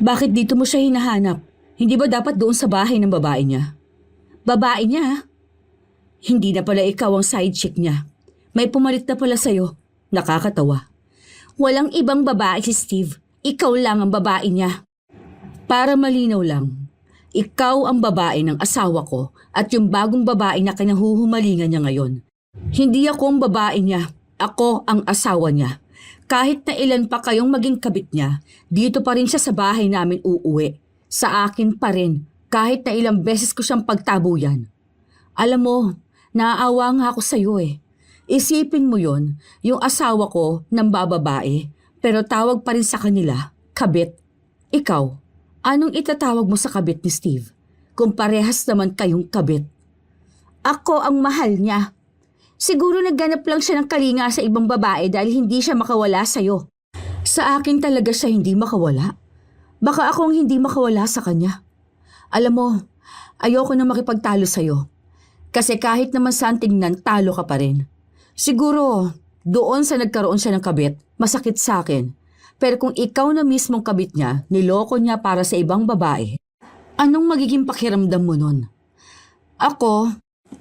Bakit dito mo siya hinahanap? Hindi ba dapat doon sa bahay ng babae niya? Babae niya? Hindi na pala ikaw ang side chick niya. May pumalit na pala sa'yo. Nakakatawa. Walang ibang babae si Steve. Ikaw lang ang babae niya. Para malinaw lang, ikaw ang babae ng asawa ko at yung bagong babae na kinahuhumalingan niya ngayon. Hindi ako ang babae niya. Ako ang asawa niya. Kahit na ilan pa kayong maging kabit niya, dito pa rin siya sa bahay namin uuwi. Sa akin pa rin, kahit na ilang beses ko siyang pagtabuyan. Alam mo, naaawa nga ako sa'yo eh. Isipin mo yon, yung asawa ko ng bababae, pero tawag pa rin sa kanila, kabit. Ikaw, anong itatawag mo sa kabit ni Steve? Kung parehas naman kayong kabit. Ako ang mahal niya. Siguro nagganap lang siya ng kalinga sa ibang babae dahil hindi siya makawala sa'yo. Sa akin talaga siya hindi makawala. Baka ako ang hindi makawala sa kanya. Alam mo, ayoko na makipagtalo sa'yo. Kasi kahit naman saan tingnan, talo ka pa rin. Siguro, doon sa nagkaroon siya ng kabit, masakit sa akin. Pero kung ikaw na mismong kabit niya, niloko niya para sa ibang babae, anong magiging pakiramdam mo nun? Ako,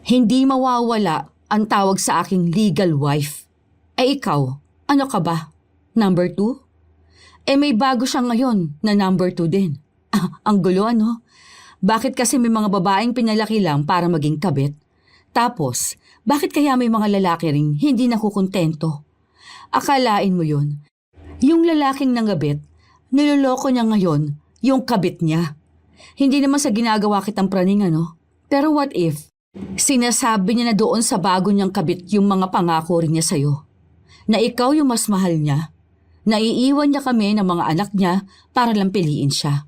hindi mawawala ang tawag sa aking legal wife. Eh ikaw, ano ka ba? Number 2? Eh may bago siya ngayon na number 2 din. Ang gulo ano? Bakit kasi may mga babaeng pinalaki lang para maging kabit? Tapos, bakit kaya may mga lalaki ring hindi nakukontento? Akalain mo yun. Yung lalaking nangabit, niloloko niya ngayon yung kabit niya. Hindi naman sa ginagawa kitang praning ano. Pero what if, sinasabi niya na doon sa bago niyang kabit yung mga pangako rin niya sa'yo. Na ikaw yung mas mahal niya. Naiiwan niya kami ng mga anak niya para lang piliin siya.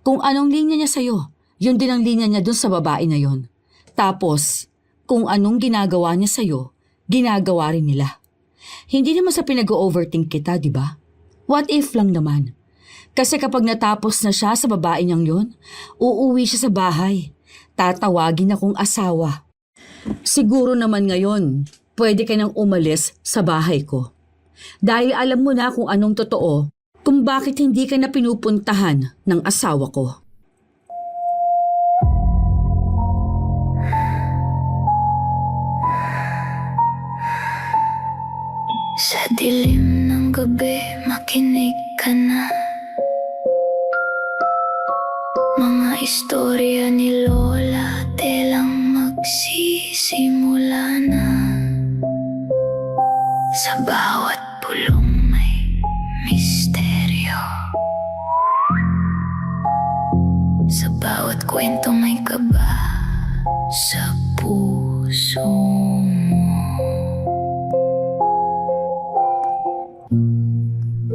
Kung anong linya niya sa'yo, yun din ang linya niya doon sa babae na yon. Tapos, kung anong ginagawa niya sa'yo, ginagawa rin nila. Hindi naman sa pinag-overthink kita, di ba? What if lang naman? Kasi kapag natapos na siya sa babae niyang yon, uuwi siya sa bahay. Tatawagin akong asawa. Siguro naman ngayon, pwede ka nang umalis sa bahay ko. Dahil alam mo na kung anong totoo, kung bakit hindi ka na pinupuntahan ng asawa ko. Sa dilim ng gabi, makinig ka na. Mga istorya ni Lola, telang magsisimula na. Sa bawat pulong may misteryo. Sa bawat kwento may kaba sa puso mo.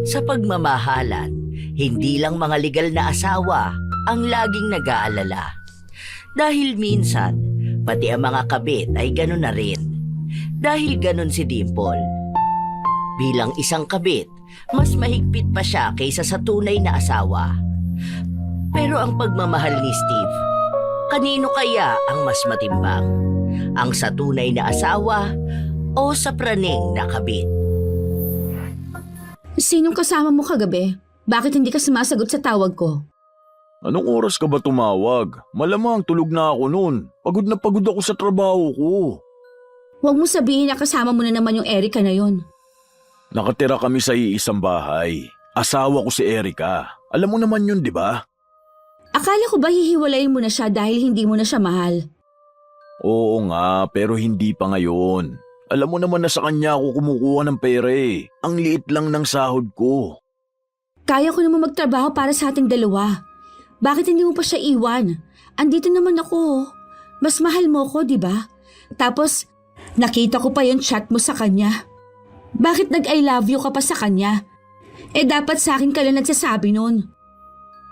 Sa pagmamahalan, hindi lang mga legal na asawa ang laging nag-aalala. Dahil minsan, pati ang mga kabit ay gano'n na rin. Dahil gano'n si Dimple. Bilang isang kabit, mas mahigpit pa siya kaysa sa tunay na asawa. Pero ang pagmamahal ni Steve, kanino kaya ang mas matimbang? Ang sa tunay na asawa o sa praning na kabit? Sinong kasama mo kagabi? Bakit hindi ka sumasagot sa tawag ko? Anong oras ka ba tumawag? Malamang tulog na ako noon. Pagod na pagod ako sa trabaho ko. Huwag mo sabihin na kasama mo na naman yung Erica na yon. Nakatira kami sa iisang bahay. Asawa ko si Erica. Alam mo naman yun, di ba? Akala ko ba hihiwalayin mo na siya dahil hindi mo na siya mahal? Oo nga, pero hindi pa ngayon. Alam mo naman na sa kanya ako kumukuha ng pera eh. Ang liit lang ng sahod ko. Kaya ko naman magtrabaho para sa ating dalawa. Bakit hindi mo pa siya iwan? Andito naman ako. Mas mahal mo ko, di ba? Tapos, nakita ko pa yung chat mo sa kanya. Bakit nag-I love you ka pa sa kanya? Eh dapat sa akin ka lang nagsasabi nun.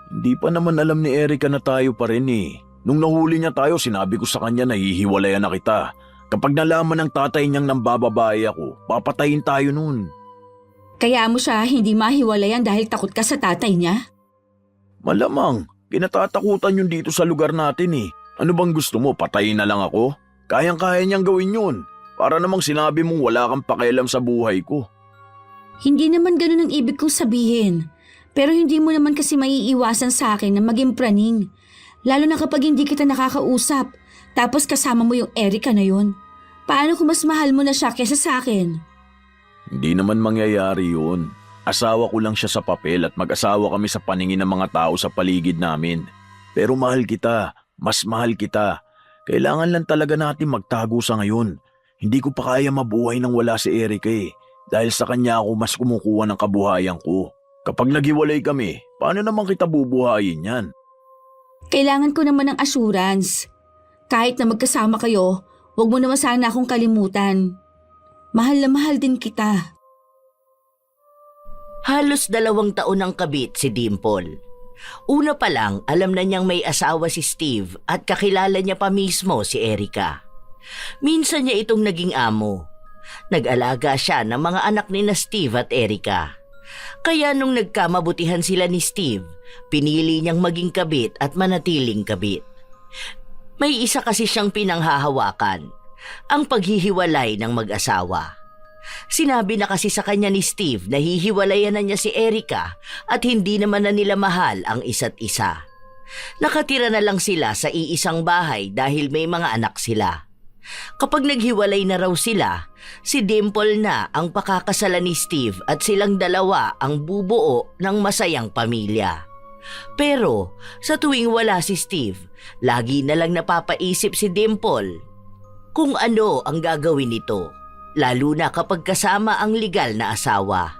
Hindi pa naman alam ni Erica na tayo pa rin eh. Nung nahuli niya tayo, sinabi ko sa kanya na hihiwalayan na kita. Kapag nalaman ng tatay niyang nambababae ako, papatayin tayo nun. Kaya mo siya hindi mahiwalayan dahil takot ka sa tatay niya? Malamang, kinatatakutan yun dito sa lugar natin eh. Ano bang gusto mo, patayin na lang ako? Kayang-kaya niyang gawin yun. Para namang sinabi mong wala kang pakialam sa buhay ko. Hindi naman ganun ang ibig kong sabihin. Pero hindi mo naman kasi maiiwasan sa akin na maging praning. Lalo na kapag hindi kita nakakausap, tapos kasama mo yung Erica na yun. Paano kung mas mahal mo na siya kesa sa akin? Hindi naman mangyayari yun. Asawa ko lang siya sa papel at mag-asawa kami sa paningin ng mga tao sa paligid namin. Pero mahal kita, mas mahal kita. Kailangan lang talaga natin magtago sa ngayon. Hindi ko pa kaya mabuhay nang wala si Erica eh. Dahil sa kanya ako mas kumukuha ng kabuhayan ko. Kapag naghiwalay kami, paano naman kita bubuhayin yan? Kailangan ko naman ng assurance. Kahit na magkasama kayo, huwag mo naman sana akong kalimutan. Mahal na mahal din kita. Halos 2 taon ang kabit si Dimple. Una pa lang, alam na niyang may asawa si Steve at kakilala niya pa mismo si Erica. Minsan niya itong naging amo. Nag-alaga siya ng mga anak ni na Steve at Erica. Kaya nung nagkamabutihan sila ni Steve, pinili niyang maging kabit at manatiling kabit. May isa kasi siyang pinanghahawakan, ang paghihiwalay ng mag-asawa. Sinabi na kasi sa kanya ni Steve na hihiwalayan na niya si Erica at hindi naman na nila mahal ang isa't isa. Nakatira na lang sila sa iisang bahay dahil may mga anak sila. Kapag naghiwalay na raw sila, si Dimple na ang pakakasalan ni Steve at silang dalawa ang bubuo ng masayang pamilya. Pero sa tuwing wala si Steve, lagi na lang napapaisip si Dimple kung ano ang gagawin nito, lalo na kapag kasama ang legal na asawa.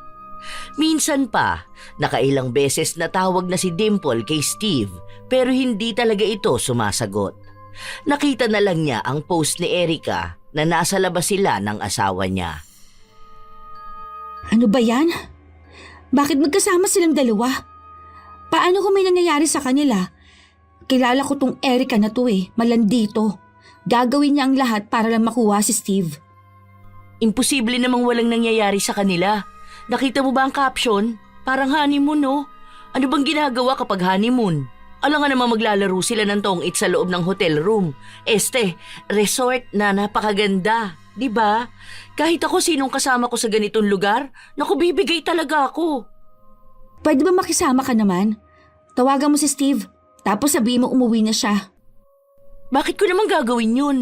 Minsan pa, nakailang beses natawag na si Dimple kay Steve pero hindi talaga ito sumasagot. Nakita na lang niya ang post ni Erica na nasa labas sila ng asawa niya. Ano ba yan? Bakit magkasama silang dalawa? Paano kung may nangyayari sa kanila? Kilala ko tong Erica na to eh, malandito. Gagawin niya ang lahat para lang makuha si Steve. Imposible namang walang nangyayari sa kanila. Nakita mo ba ang caption? Parang honeymoon, no? Ano bang ginagawa kapag honeymoon? Alam nga naman maglalaro sila ng tong-it sa loob ng hotel room. Resort na napakaganda. Diba? Kahit ako sinong kasama ko sa ganitong lugar, naku bibigay talaga ako. Pwede ba makisama ka naman? Tawagan mo si Steve, tapos sabihin mo umuwi na siya. Bakit ko naman gagawin yun?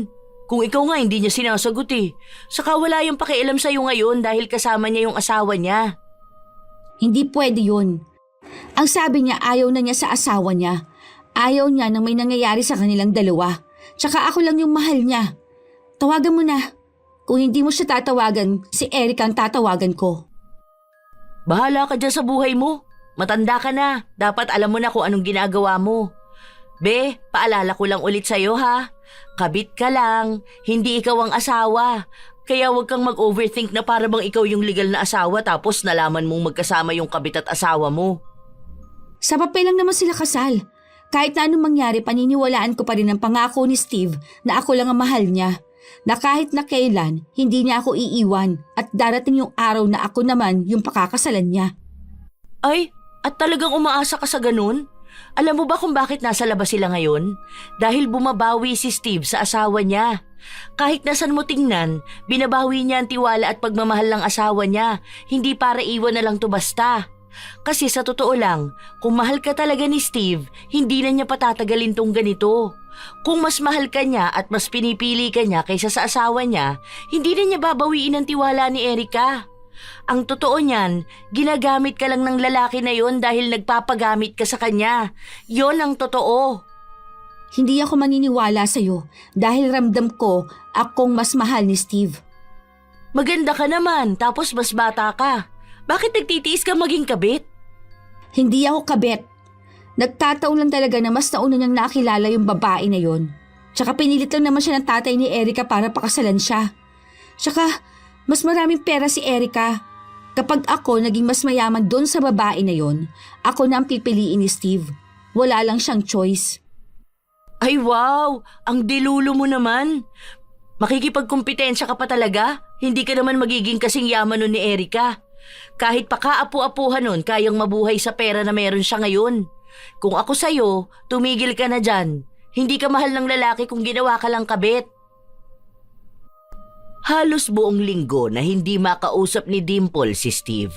Kung ikaw nga hindi niya sinasagot eh. Saka wala yung pakialam sa'yo ngayon dahil kasama niya yung asawa niya. Hindi pwede yun. Ang sabi niya ayaw na niya sa asawa niya. Ayaw niya nang may nangyayari sa kanilang dalawa. Tsaka ako lang yung mahal niya. Tawagan mo na. Kung hindi mo siya tatawagan, si Erica ang tatawagan ko. Bahala ka dyan sa buhay mo. Matanda ka na. Dapat alam mo na kung anong ginagawa mo. Be, paalala ko lang ulit sa'yo ha. Kabit ka lang. Hindi ikaw ang asawa. Kaya huwag kang mag-overthink na para bang ikaw yung legal na asawa tapos nalaman mong magkasama yung kabit at asawa mo. Sa papel lang naman sila kasal. Kahit na anong mangyari, paniniwalaan ko pa rin ang pangako ni Steve na ako lang ang mahal niya. Na kahit na kailan, hindi niya ako iiwan at darating yung araw na ako naman yung pakakasalan niya. Ay, at talagang umaasa ka sa ganun? Alam mo ba kung bakit nasa labas sila ngayon? Dahil bumabawi si Steve sa asawa niya. Kahit nasan mo tingnan, binabawi niya ang tiwala at pagmamahal ng asawa niya, hindi para iwan na lang to basta. Kasi sa totoo lang, kung mahal ka talaga ni Steve, hindi na niya patatagalin tong ganito. Kung mas mahal ka niya at mas pinipili ka niya kaysa sa asawa niya, hindi na niya babawiin ang tiwala ni Erica. Ang totoo niyan, ginagamit ka lang ng lalaki na yon dahil nagpapagamit ka sa kanya. Yon ang totoo. Hindi ako maniniwala sa'yo dahil ramdam ko akong mas mahal ni Steve. Maganda ka naman, tapos mas bata ka. Bakit nagtitiis ka maging kabit? Hindi ako kabet. Nagkataon lang talaga na mas nauna niyang nakilala yung babae na yon. Tsaka pinilit lang naman siya ng tatay ni Erica para pakasalan siya. Tsaka mas maraming pera si Erica. Kapag ako naging mas mayaman doon sa babae na yon, ako na ang pipiliin ni Steve. Wala lang siyang choice. Ay wow, ang dilulo mo naman. Makikipagkumpetensya ka pa talaga? Hindi ka naman magiging kasing yaman nun ni Erica. Kahit pa kaapu-apuhan nun, kayang mabuhay sa pera na meron siya ngayon. Kung ako sa'yo, tumigil ka na dyan. Hindi ka mahal ng lalaki kung ginawa ka lang kabit. Halos buong linggo na hindi makausap ni Dimple si Steve.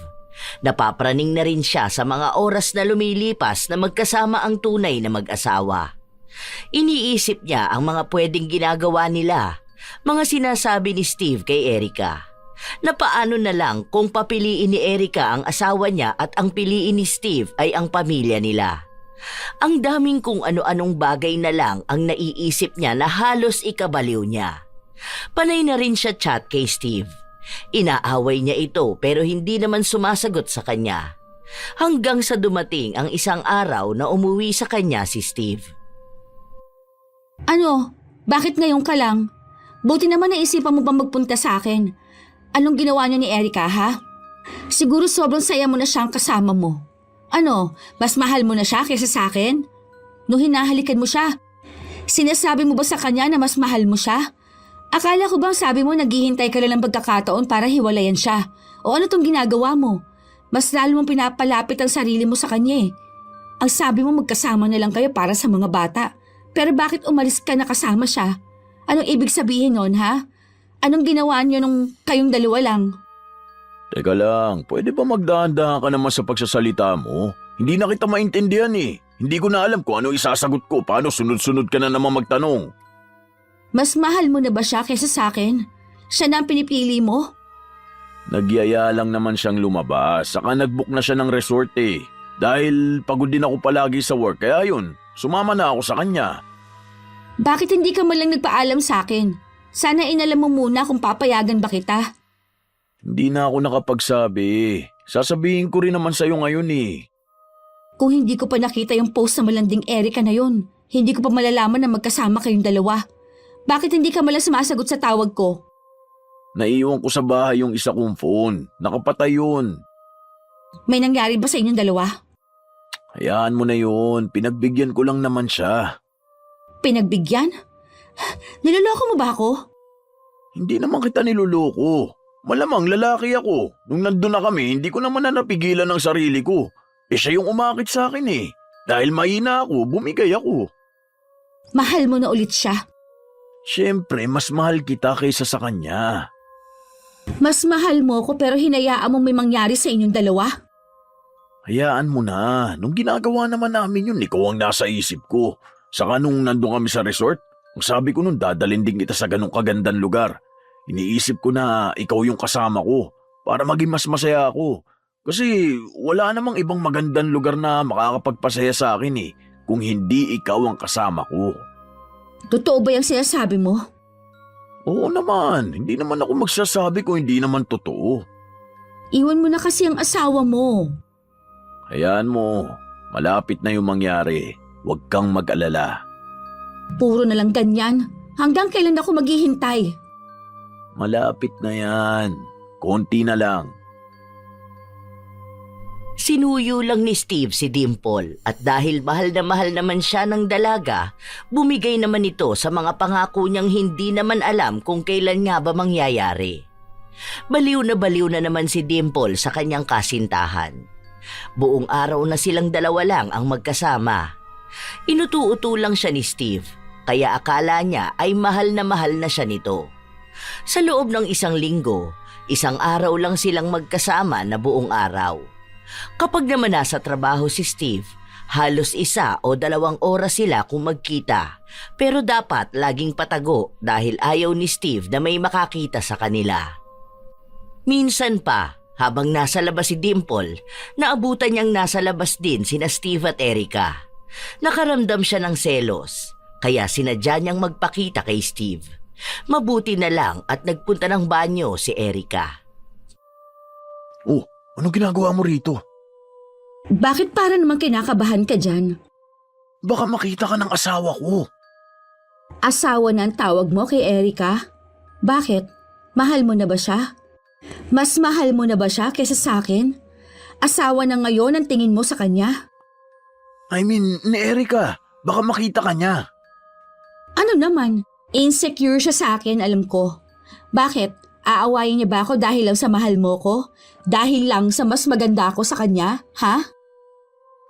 Napapraning na rin siya sa mga oras na lumilipas na magkasama ang tunay na mag-asawa. Iniisip niya ang mga pwedeng ginagawa nila, mga sinasabi ni Steve kay Erica. Na paano na lang kung papiliin ni Erica ang asawa niya at ang piliin ni Steve ay ang pamilya nila. Ang daming kung ano-anong bagay na lang ang naiisip niya na halos ikabaliw niya. Panay na rin siya chat kay Steve. Inaaway niya ito pero hindi naman sumasagot sa kanya. Hanggang sa dumating ang isang araw na umuwi sa kanya si Steve. Ano? Bakit ngayon ka lang? Buti naman naisipan mo ba magpunta sa akin? Anong ginawa niya ni Erica, ha? Siguro sobrang saya mo na siyang kasama mo. Ano, mas mahal mo na siya kaysa sa akin? Nung hinahalikan mo siya, sinasabi mo ba sa kanya na mas mahal mo siya? Akala ko bang sabi mo naghihintay ka lang ng pagkakataon para hiwalayan siya? O ano tong ginagawa mo? Mas lalo mong pinapalapit ang sarili mo sa kanya eh. Ang sabi mo magkasama na lang kayo para sa mga bata. Pero bakit umalis ka na kasama siya? Anong ibig sabihin nun, ha? Anong ginawa niyo nung kayong dalawa lang? Teka lang, pwede ba magdahan-dahan ka naman sa pagsasalita mo? Hindi na kita maintindihan eh. Hindi ko na alam kung ano isasagot ko, paano sunod-sunod ka na naman magtanong. Mas mahal mo na ba siya kaysa sa akin? Siya na ang pinipili mo? Nagyaya lang naman siyang lumabas, saka nag-book na siya ng resort eh. Dahil pagod din ako palagi sa work, kaya yun, sumama na ako sa kanya. Bakit hindi ka man lang nagpaalam sa akin? Sana inalam mo muna kung papayagan ba kita. Hindi na ako nakapagsabi. Sasabihin ko rin naman sa'yo ngayon eh. Kung hindi ko pa nakita yung post na malanding Erica na yun, hindi ko pa malalaman na magkasama kayong dalawa. Bakit hindi ka malang sumasagot sa tawag ko? Naiwan ko sa bahay yung isa kong phone. Nakapatay yun. May nangyari ba sa inyong dalawa? Hayaan mo na yun. Pinagbigyan ko lang naman siya. Pinagbigyan? Niloloko mo ba ako? Hindi naman kita niloloko. Malamang lalaki ako. Nung nandun na kami, hindi ko naman na napigilan ng sarili ko. Siya yung umakit sa akin eh. Dahil mahina ako, bumigay ako. Mahal mo na ulit siya. Siyempre, mas mahal kita kaysa sa kanya. Mas mahal mo ko pero hinayaan mong may mangyari sa inyong dalawa? Hayaan mo na. Nung ginagawa naman namin yun, ikaw ang nasa isip ko. Saka nung nandun kami sa resort, ang sabi ko nun dadalhin din kita sa ganong kagandang lugar. Iniisip ko na ikaw yung kasama ko para maging mas masaya ako. Kasi wala namang ibang magandang lugar na makakapagpasaya sa akin eh kung hindi ikaw ang kasama ko. Totoo ba yung sinasabi mo? Oo naman, hindi naman ako magsasabi kung hindi naman totoo. Iwan mo na kasi ang asawa mo. Hayaan mo, malapit na yung mangyari. Huwag kang mag-alala. Puro na lang ganyan. Hanggang kailan ako maghihintay? Malapit na yan. Konti na lang. Sinuyo lang ni Steve si Dimple at dahil mahal naman siya ng dalaga, bumigay naman ito sa mga pangako niyang hindi naman alam kung kailan nga ba mangyayari. Baliw na naman si Dimple sa kanyang kasintahan. Buong araw na silang dalawa lang ang magkasama. Inutu-utu lang siya ni Steve, kaya akala niya ay mahal na siya nito. Sa loob ng isang linggo, isang araw lang silang magkasama na buong araw. Kapag naman nasa trabaho si Steve, halos 1 o 2 oras sila kung magkita. Pero dapat laging patago dahil ayaw ni Steve na may makakita sa kanila. Minsan pa, habang nasa labas si Dimple, naabutan niyang nasa labas din sina Steve at Erica. Nakaramdam siya ng selos, kaya sinadya niyang magpakita kay Steve. Mabuti na lang at nagpunta ng banyo si Erica. Oh, anong ginagawa mo rito? Bakit para naman kinakabahan ka dyan? Baka makita ka ng asawa ko. Asawa na ang tawag mo kay Erica? Bakit? Mahal mo na ba siya? Mas mahal mo na ba siya kaysa sa akin? Asawa na ngayon ang tingin mo sa kanya? I mean, ni Erica, baka makita ka niya. Ano naman? Insecure siya sa akin, alam ko. Bakit? Aawayin niya ba ako dahil lang sa mahal mo ko? Dahil lang sa mas maganda ako sa kanya? Ha?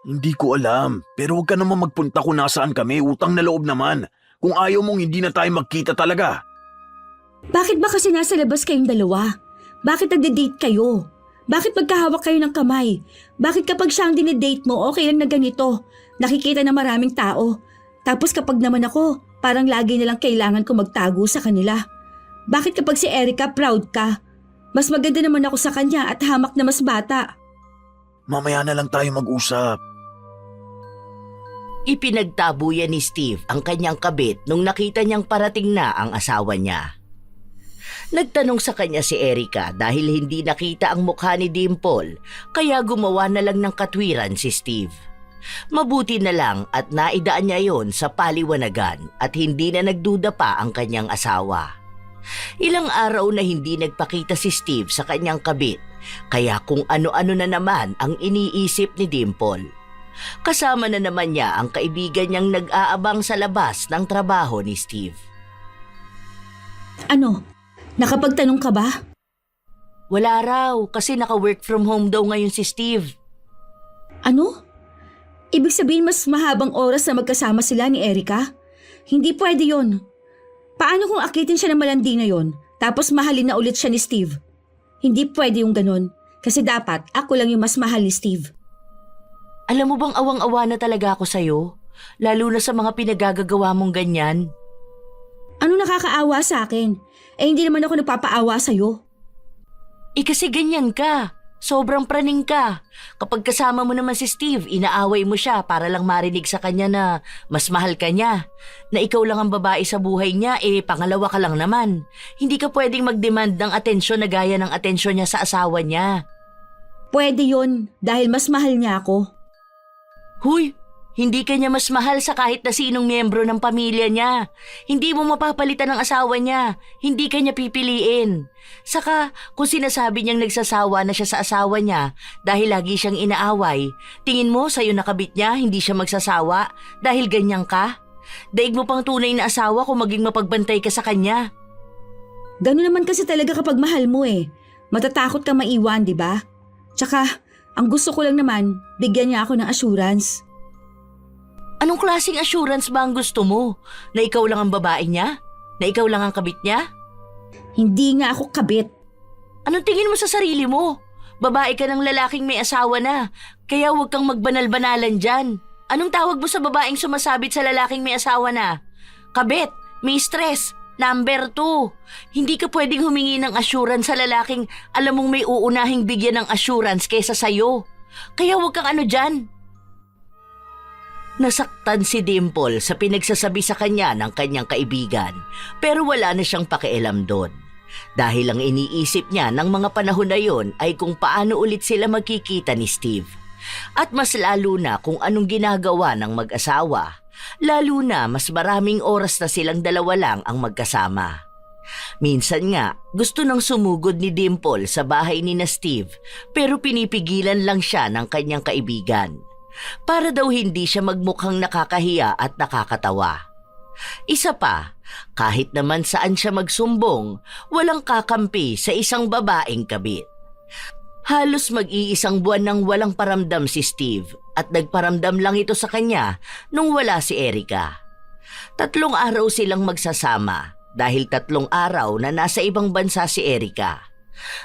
Hindi ko alam, pero huwag ka naman magpunta kung nasaan kami, utang na loob naman. Kung ayaw mong hindi na tayo magkita talaga. Bakit ba kasi nasa labas kayong dalawa? Bakit nagde-date kayo? Bakit magkahawak kayo ng kamay? Bakit kapag siya ang dinidate mo, okay lang na ganito? Nakikita ng maraming tao. Tapos kapag naman ako, parang lagi nilang kailangan ko magtago sa kanila. Bakit kapag si Erica proud ka? Mas maganda naman ako sa kanya at hamak na mas bata. Mamaya na lang tayo mag-usap. Ipinagtabo yan ni Steve ang kanyang kabit nung nakita niyang parating na ang asawa niya. Nagtanong sa kanya si Erica dahil hindi nakita ang mukha ni Dimple, kaya gumawa na lang ng katwiran si Steve. Mabuti na lang at naidaan niya yon sa paliwanagan at hindi na nagduda pa ang kanyang asawa. Ilang araw na hindi nagpakita si Steve sa kanyang kabit, kaya kung ano-ano na naman ang iniisip ni Dimple. Kasama na naman niya ang kaibigan niyang nag-aabang sa labas ng trabaho ni Steve. Ano? Nakapagtanong ka ba? Wala raw kasi naka-work from home daw ngayon si Steve. Ano? Ibig sabihin mas mahabang oras na magkasama sila ni Erica? Hindi pwede yon. Paano kung akitin siya ng malandi na yon, tapos mahalin na ulit siya ni Steve? Hindi pwede yung ganun, kasi dapat ako lang yung mas mahal ni Steve. Alam mo bang awang-awa na talaga ako sa'yo? Lalo na sa mga pinagagagawa mong ganyan. Ano nakakaawa sa akin? Eh hindi naman ako nagpapaawa sa'yo. Kasi ganyan ka. Sobrang praning ka. Kapag kasama mo naman si Steve, inaaway mo siya para lang marinig sa kanya na mas mahal ka niya. Na ikaw lang ang babae sa buhay niya, pangalawa ka lang naman. Hindi ka pwedeng mag-demand ng atensyon na gaya ng atensyon niya sa asawa niya. Pwede yon dahil mas mahal niya ako. Huy! Hindi ka niya mas mahal sa kahit na sinong miyembro ng pamilya niya. Hindi mo mapapalitan ng asawa niya. Hindi ka niya pipiliin. Saka, kung sinasabi niyang nagsasawa na siya sa asawa niya dahil lagi siyang inaaway, tingin mo sa'yo nakabit niya hindi siya magsasawa dahil ganyan ka? Daig mo pang tunay na asawa kung maging mapagbantay ka sa kanya. Gano'n naman kasi talaga kapag mahal mo eh. Matatakot ka maiwan, di ba? Tsaka, ang gusto ko lang naman, bigyan niya ako ng assurance. Anong klaseng assurance ba ang gusto mo? Na ikaw lang ang babae niya? Na ikaw lang ang kabit niya? Hindi nga ako kabit. Anong tingin mo sa sarili mo? Babae ka ng lalaking may asawa na, kaya huwag kang magbanal-banalan dyan. Anong tawag mo sa babaeng sumasabit sa lalaking may asawa na? Kabit, mistress, number 2. Hindi ka pwedeng humingi ng assurance sa lalaking alam mong may uunahing bigyan ng assurance kaysa sayo. Kaya huwag kang ano dyan. Nasaktan si Dimple sa pinagsasabi sa kanya ng kanyang kaibigan, pero wala na siyang pakialam doon. Dahil ang iniisip niya ng mga panahon na yon ay kung paano ulit sila magkikita ni Steve. At mas lalo na kung anong ginagawa ng mag-asawa, lalo na mas maraming oras na silang dalawa lang ang magkasama. Minsan nga, gusto nang sumugod ni Dimple sa bahay ni na Steve, pero pinipigilan lang siya ng kanyang kaibigan. Para daw hindi siya magmukhang nakakahiya at nakakatawa. Isa pa, kahit naman saan siya magsumbong, walang kakampi sa isang babaeng kabit. Halos mag-iisang buwan nang walang paramdam si Steve at nagparamdam lang ito sa kanya nung wala si Erica. 3 araw silang magsasama dahil 3 araw na nasa ibang bansa si Erica.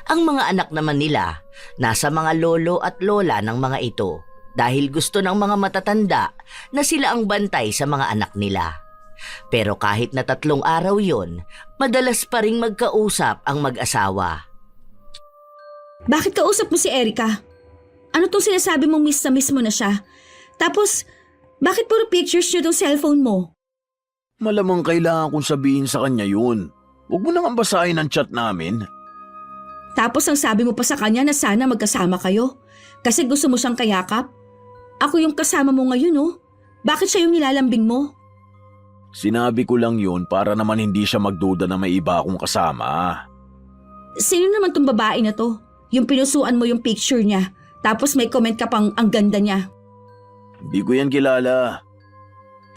Ang mga anak naman nila, nasa mga lolo at lola ng mga ito. Dahil gusto ng mga matatanda na sila ang bantay sa mga anak nila. Pero kahit na 3 araw yon, madalas pa ring magkausap ang mag-asawa. Bakit kausap mo si Erica? Ano tong sinasabi mong miss na miss mo na siya? Tapos, bakit puro pictures niyo tong cellphone mo? Malamang kailangan kong sabihin sa kanya yun. Huwag mo nang ambasahin ang chat namin. Tapos ang sabi mo pa sa kanya na sana magkasama kayo? Kasi gusto mo siyang kayakap? Ako yung kasama mo ngayon, oh. Bakit siya yung nilalambing mo? Sinabi ko lang yun para naman hindi siya magduda na may iba akong kasama. Sino naman tong babae na to? Yung pinusuan mo yung picture niya, tapos may comment ka pang ang ganda niya. Hindi ko yan kilala.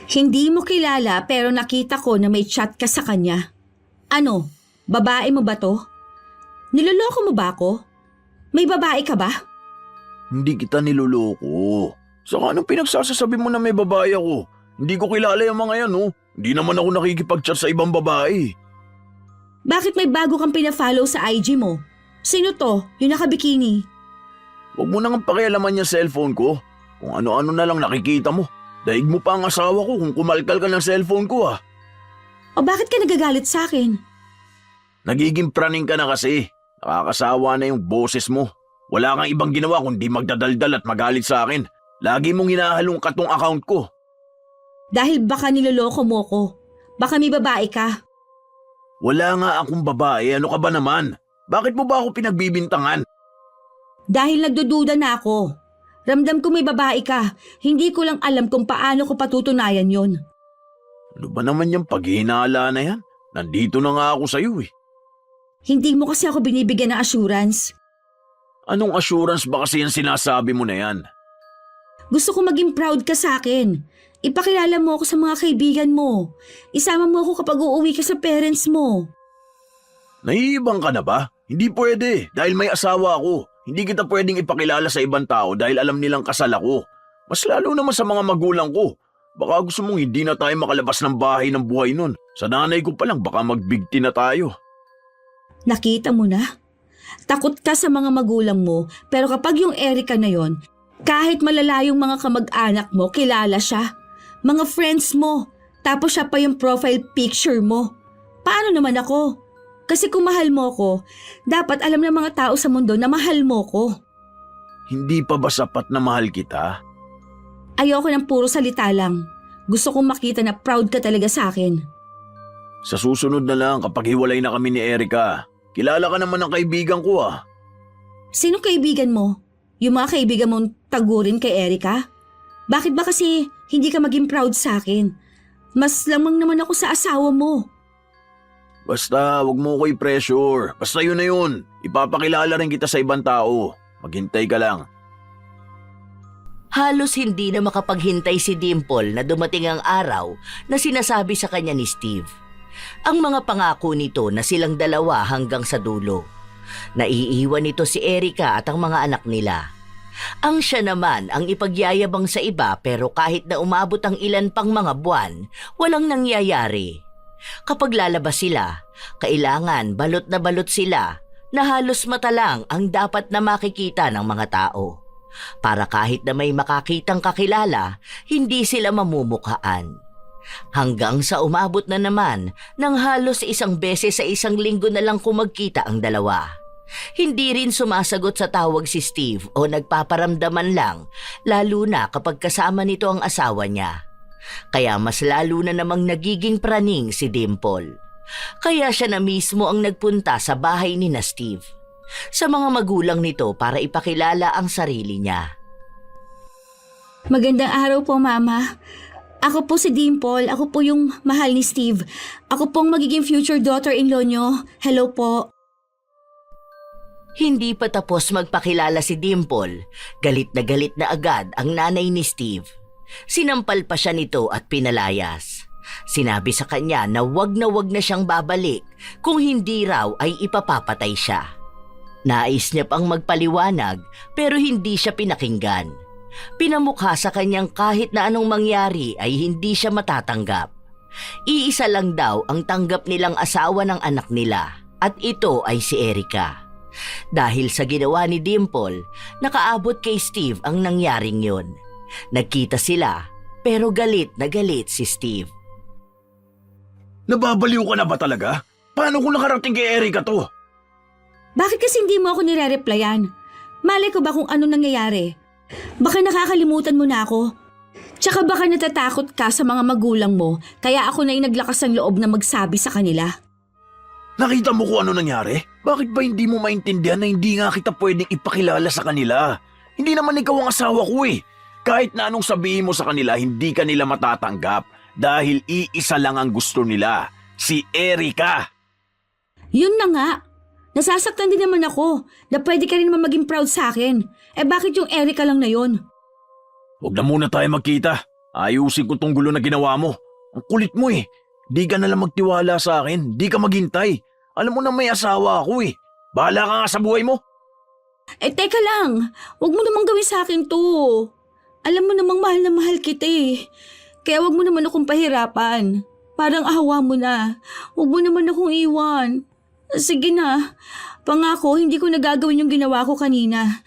Hindi mo kilala pero nakita ko na may chat ka sa kanya. Ano? Babae mo ba to? Niloloko mo ba ako? May babae ka ba? Hindi kita niloloko. Saka anong pinagsasasabi mo na may babae ako? Hindi ko kilala yung mga yan, oh. Hindi naman ako nakikipag-chat sa ibang babae. Bakit may bago kang pina-follow sa IG mo? Sino to? Yung nakabikini? Huwag mo nang pakialaman yung cellphone ko. Kung ano-ano na lang nakikita mo. Daig mo pa ang asawa ko kung kumalkal ka ng cellphone ko ah. O bakit ka nagagalit sa akin? Nagiging praning ka na kasi. Nakakasawa na yung boses mo. Wala kang ibang ginawa kundi magdadaldal at magalit sa akin. Lagi mong hinahalongkat tong account ko. Dahil baka niloloko mo ko. Baka may babae ka. Wala nga akong babae, ano ka ba naman? Bakit mo ba ako pinagbibintangan? Dahil nagdududa na ako. Ramdam ko may babae ka. Hindi ko lang alam kung paano ko patutunayan yon. Ano ba naman yung paghihinala na yan? Nandito na nga ako sa'yo eh. Hindi mo kasi ako binibigyan ng assurance. Anong assurance ba kasi yung sinasabi mo na yan? Gusto ko maging proud ka sa akin. Ipakilala mo ako sa mga kaibigan mo. Isama mo ako kapag uuwi ka sa parents mo. Naiibang ka na ba? Hindi pwede dahil may asawa ako. Hindi kita pwedeng ipakilala sa ibang tao dahil alam nilang kasal ako. Mas lalo naman sa mga magulang ko. Baka gusto mong hindi na tayo makalabas ng bahay ng buhay nun. Sa nanay ko pa lang baka magbigti na tayo. Nakita mo na? Takot ka sa mga magulang mo pero kapag yung Erica na yon, kahit malalayong mga kamag-anak mo, kilala siya. Mga friends mo, tapos siya pa yung profile picture mo. Paano naman ako? Kasi kung mahal mo ko, dapat alam ng mga tao sa mundo na mahal mo ko. Hindi pa ba sapat na mahal kita? Ayoko ng puro salita lang. Gusto kong makita na proud ka talaga sa akin. Sa susunod na lang kapag hiwalay na kami ni Erica, kilala ka naman ng kaibigan ko ah. Sino kaibigan mo? Yung mga kaibigan mong tagurin kay Erica? Bakit ba kasi hindi ka maging proud sa akin? Mas lamang naman ako sa asawa mo. Basta, wag mo ko i-pressure. Basta yun na yun. Ipapakilala rin kita sa ibang tao. Maghintay ka lang. Halos hindi na makapaghintay si Dimple na dumating ang araw na sinasabi sa kanya ni Steve. Ang mga pangako nito na silang dalawa hanggang sa dulo. Naiiwan nito si Erica at ang mga anak nila. Ang siya naman ang ipagyayabang sa iba pero kahit na umabot ang ilan pang mga buwan, walang nangyayari. Kapag lalabas sila, kailangan balot na balot sila na halos mata lang ang dapat na makikita ng mga tao. Para kahit na may makakitang kakilala, hindi sila mamumukhaan. Hanggang sa umabot na naman ng halos isang beses sa isang linggo na lang kumagkita ang dalawa. Hindi rin sumasagot sa tawag si Steve o nagpaparamdaman lang, lalo na kapag kasama nito ang asawa niya. Kaya mas lalo na namang nagiging praning si Dimple. Kaya siya na mismo ang nagpunta sa bahay ni na Steve, sa mga magulang nito para ipakilala ang sarili niya. Magandang araw po, Mama. Ako po si Dimple. Ako po yung mahal ni Steve. Ako pong magiging future daughter-in-law nyo. Hello po. Hindi pa tapos magpakilala si Dimple, galit na agad ang nanay ni Steve. Sinampal pa siya nito at pinalayas. Sinabi sa kanya na wag na siyang babalik kung hindi raw ay ipapapatay siya. Nais niya pang magpaliwanag pero hindi siya pinakinggan. Pinamukha sa kanyang kahit na anong mangyari ay hindi siya matatanggap. Iisa lang daw ang tanggap nilang asawa ng anak nila at ito ay si Erica. Dahil sa ginawa ni Dimple, nakaabot kay Steve ang nangyaring yun. Nagkita sila pero galit na galit si Steve. Nababaliw ka na ba talaga? Paano kung nakarating kay Erica to? Bakit kasi hindi mo ako nire-replyan? Malay ko ba kung ano nangyayari? Baka nakakalimutan mo na ako. Tsaka baka natatakot ka sa mga magulang mo kaya ako na yung naglakas ng loob na magsabi sa kanila. Nakita mo kung ano nangyari? Bakit ba hindi mo maintindihan na hindi nga kita pwedeng ipakilala sa kanila? Hindi naman ikaw ang asawa ko eh. Kahit na anong sabihin mo sa kanila, hindi ka nila matatanggap dahil iisa lang ang gusto nila, si Erica. Yun na nga. Nasasaktan din naman ako na pwede ka rin naman maging proud sa akin. Eh bakit yung Erica lang na yun? Huwag na muna tayo magkita. Ayusin ko tong gulo na ginawa mo. Ang kulit mo eh. Di ka nalang magtiwala sa akin. Di ka maghintay. Alam mo na may asawa ako eh. Bahala ka nga sa buhay mo. Eh teka lang. Huwag mo namang gawin sa akin to. Alam mo namang mahal na mahal kita eh. Kaya huwag mo naman akong pahirapan. Parang ahawa mo na. Huwag mo naman akong iwan. Sige na. Pangako, hindi ko nagagawin yung ginawa ko kanina.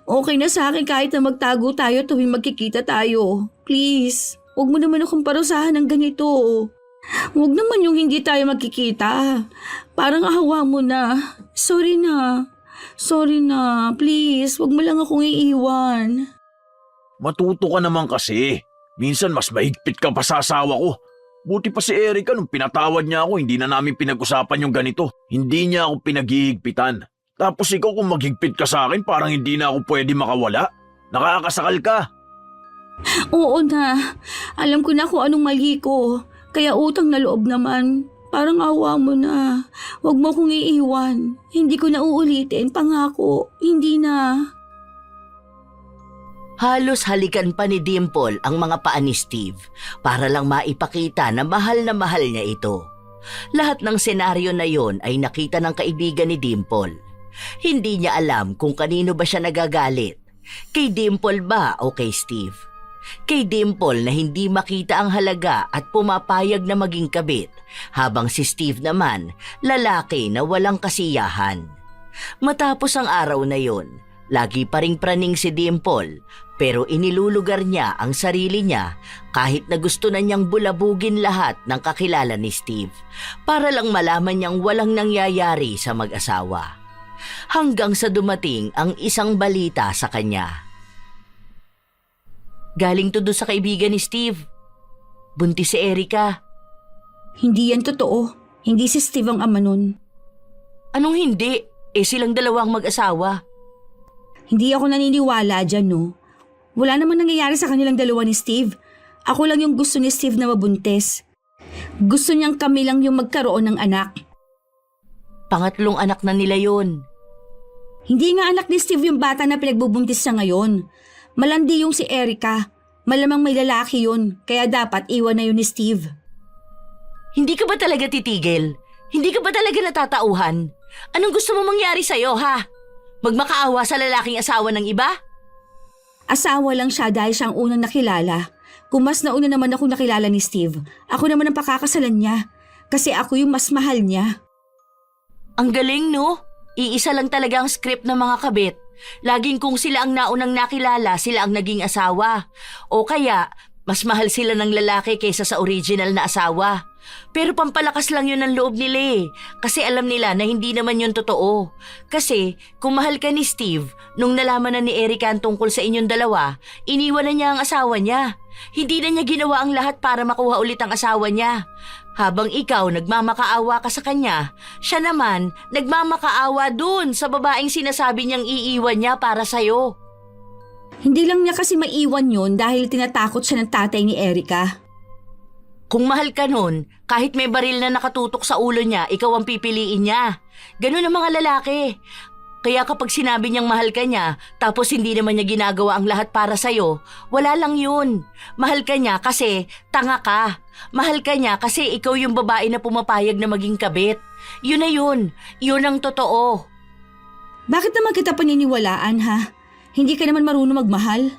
Okay na sa akin kahit na magtago tayo tuwing magkikita tayo. Please, huwag mo naman akong parusahan ng ganito. Huwag naman yung hindi tayo magkikita. Parang ahawa mo na. Sorry na. Sorry na. Please, huwag mo lang akong iiwan. Matuto ka naman kasi. Minsan mas mahigpit ka pa sa asawa ko. Buti pa si Erica nung pinatawad niya ako, hindi na namin pinag-usapan yung ganito. Hindi niya ako pinaghihigpitan. Tapos ikaw kung maghigpit ka sa akin, parang hindi na ako pwede makawala. Nakakasakal ka. Oo na. Alam ko na kung anong mali ko. Kaya utang na loob naman. Parang awa mo na. Huwag mo akong iiwan. Hindi ko na uulitin. Pangako. Hindi na. Halos halikan pa ni Dimple ang mga paa ni Steve para lang maipakita na mahal niya ito. Lahat ng senaryo na yon ay nakita ng kaibigan ni Dimple. Hindi niya alam kung kanino ba siya nagagalit. Kay Dimple ba o kay Steve? Kay Dimple na hindi makita ang halaga at pumapayag na maging kabit, habang si Steve naman, lalaki na walang kasiyahan. Matapos ang araw na yon, lagi pa ring praning si Dimple, pero inilulugar niya ang sarili niya kahit na gusto na niyang bulabugin lahat ng kakilala ni Steve para lang malaman niyang walang nangyayari sa mag-asawa. Hanggang sa dumating ang isang balita sa kanya. Galing to doon sa kaibigan ni Steve. Buntis si Erica. Hindi yan totoo. Hindi si Steve ang ama nun. Anong hindi? Silang dalawang mag-asawa. Hindi ako naniniwala dyan, no? Wala namang nangyayari sa kanilang dalawa ni Steve. Ako lang yung gusto ni Steve na mabuntis. Gusto niyang kami lang yung magkaroon ng anak. Pangatlong anak na nila yon. Hindi nga anak ni Steve yung bata na pinagbubuntis siya ngayon. Malandi yung si Erica. Malamang may lalaki yun, kaya dapat iwan na yun ni Steve. Hindi ka ba talaga titigil? Hindi ka ba talaga natatauhan? Anong gusto mo mangyari sa'yo, ha? Magmakaawa sa lalaking asawa ng iba? Asawa lang siya dahil siyang unang nakilala. Kung mas nauna naman ako nakilala ni Steve, ako naman ang pakakasalan niya. Kasi ako yung mas mahal niya. Ang galing, no? Iisa lang talaga ang script ng mga kabit. Laging kung sila ang naunang nakilala, sila ang naging asawa. O kaya, mas mahal sila ng lalaki kaysa sa original na asawa. Pero pampalakas lang yun ang loob nila eh. Kasi alam nila na hindi naman yun totoo. Kasi kung mahal ka ni Steve, nung nalaman na ni Erica ang tungkol sa inyong dalawa, iniwan na niya ang asawa niya. Hindi na niya ginawa ang lahat para makuha ulit ang asawa niya. Habang ikaw nagmamakaawa ka sa kanya, siya naman nagmamakaawa dun sa babaeng sinasabi niyang iiwan niya para sa'yo. Hindi lang niya kasi maiwan yun dahil tinatakot siya ng tatay ni Erica. Kung mahal ka nun, kahit may baril na nakatutok sa ulo niya, ikaw ang pipiliin niya. Ganun ang mga lalaki. Kaya kapag sinabi niyang mahal ka niya, tapos hindi naman niya ginagawa ang lahat para sa'yo, wala lang yun. Mahal ka niya kasi tanga ka. Mahal ka niya kasi ikaw yung babae na pumapayag na maging kabit. Yun na yun. Yun ang totoo. Bakit naman kita paniniwalaan, ha? Hindi ka naman marunong magmahal?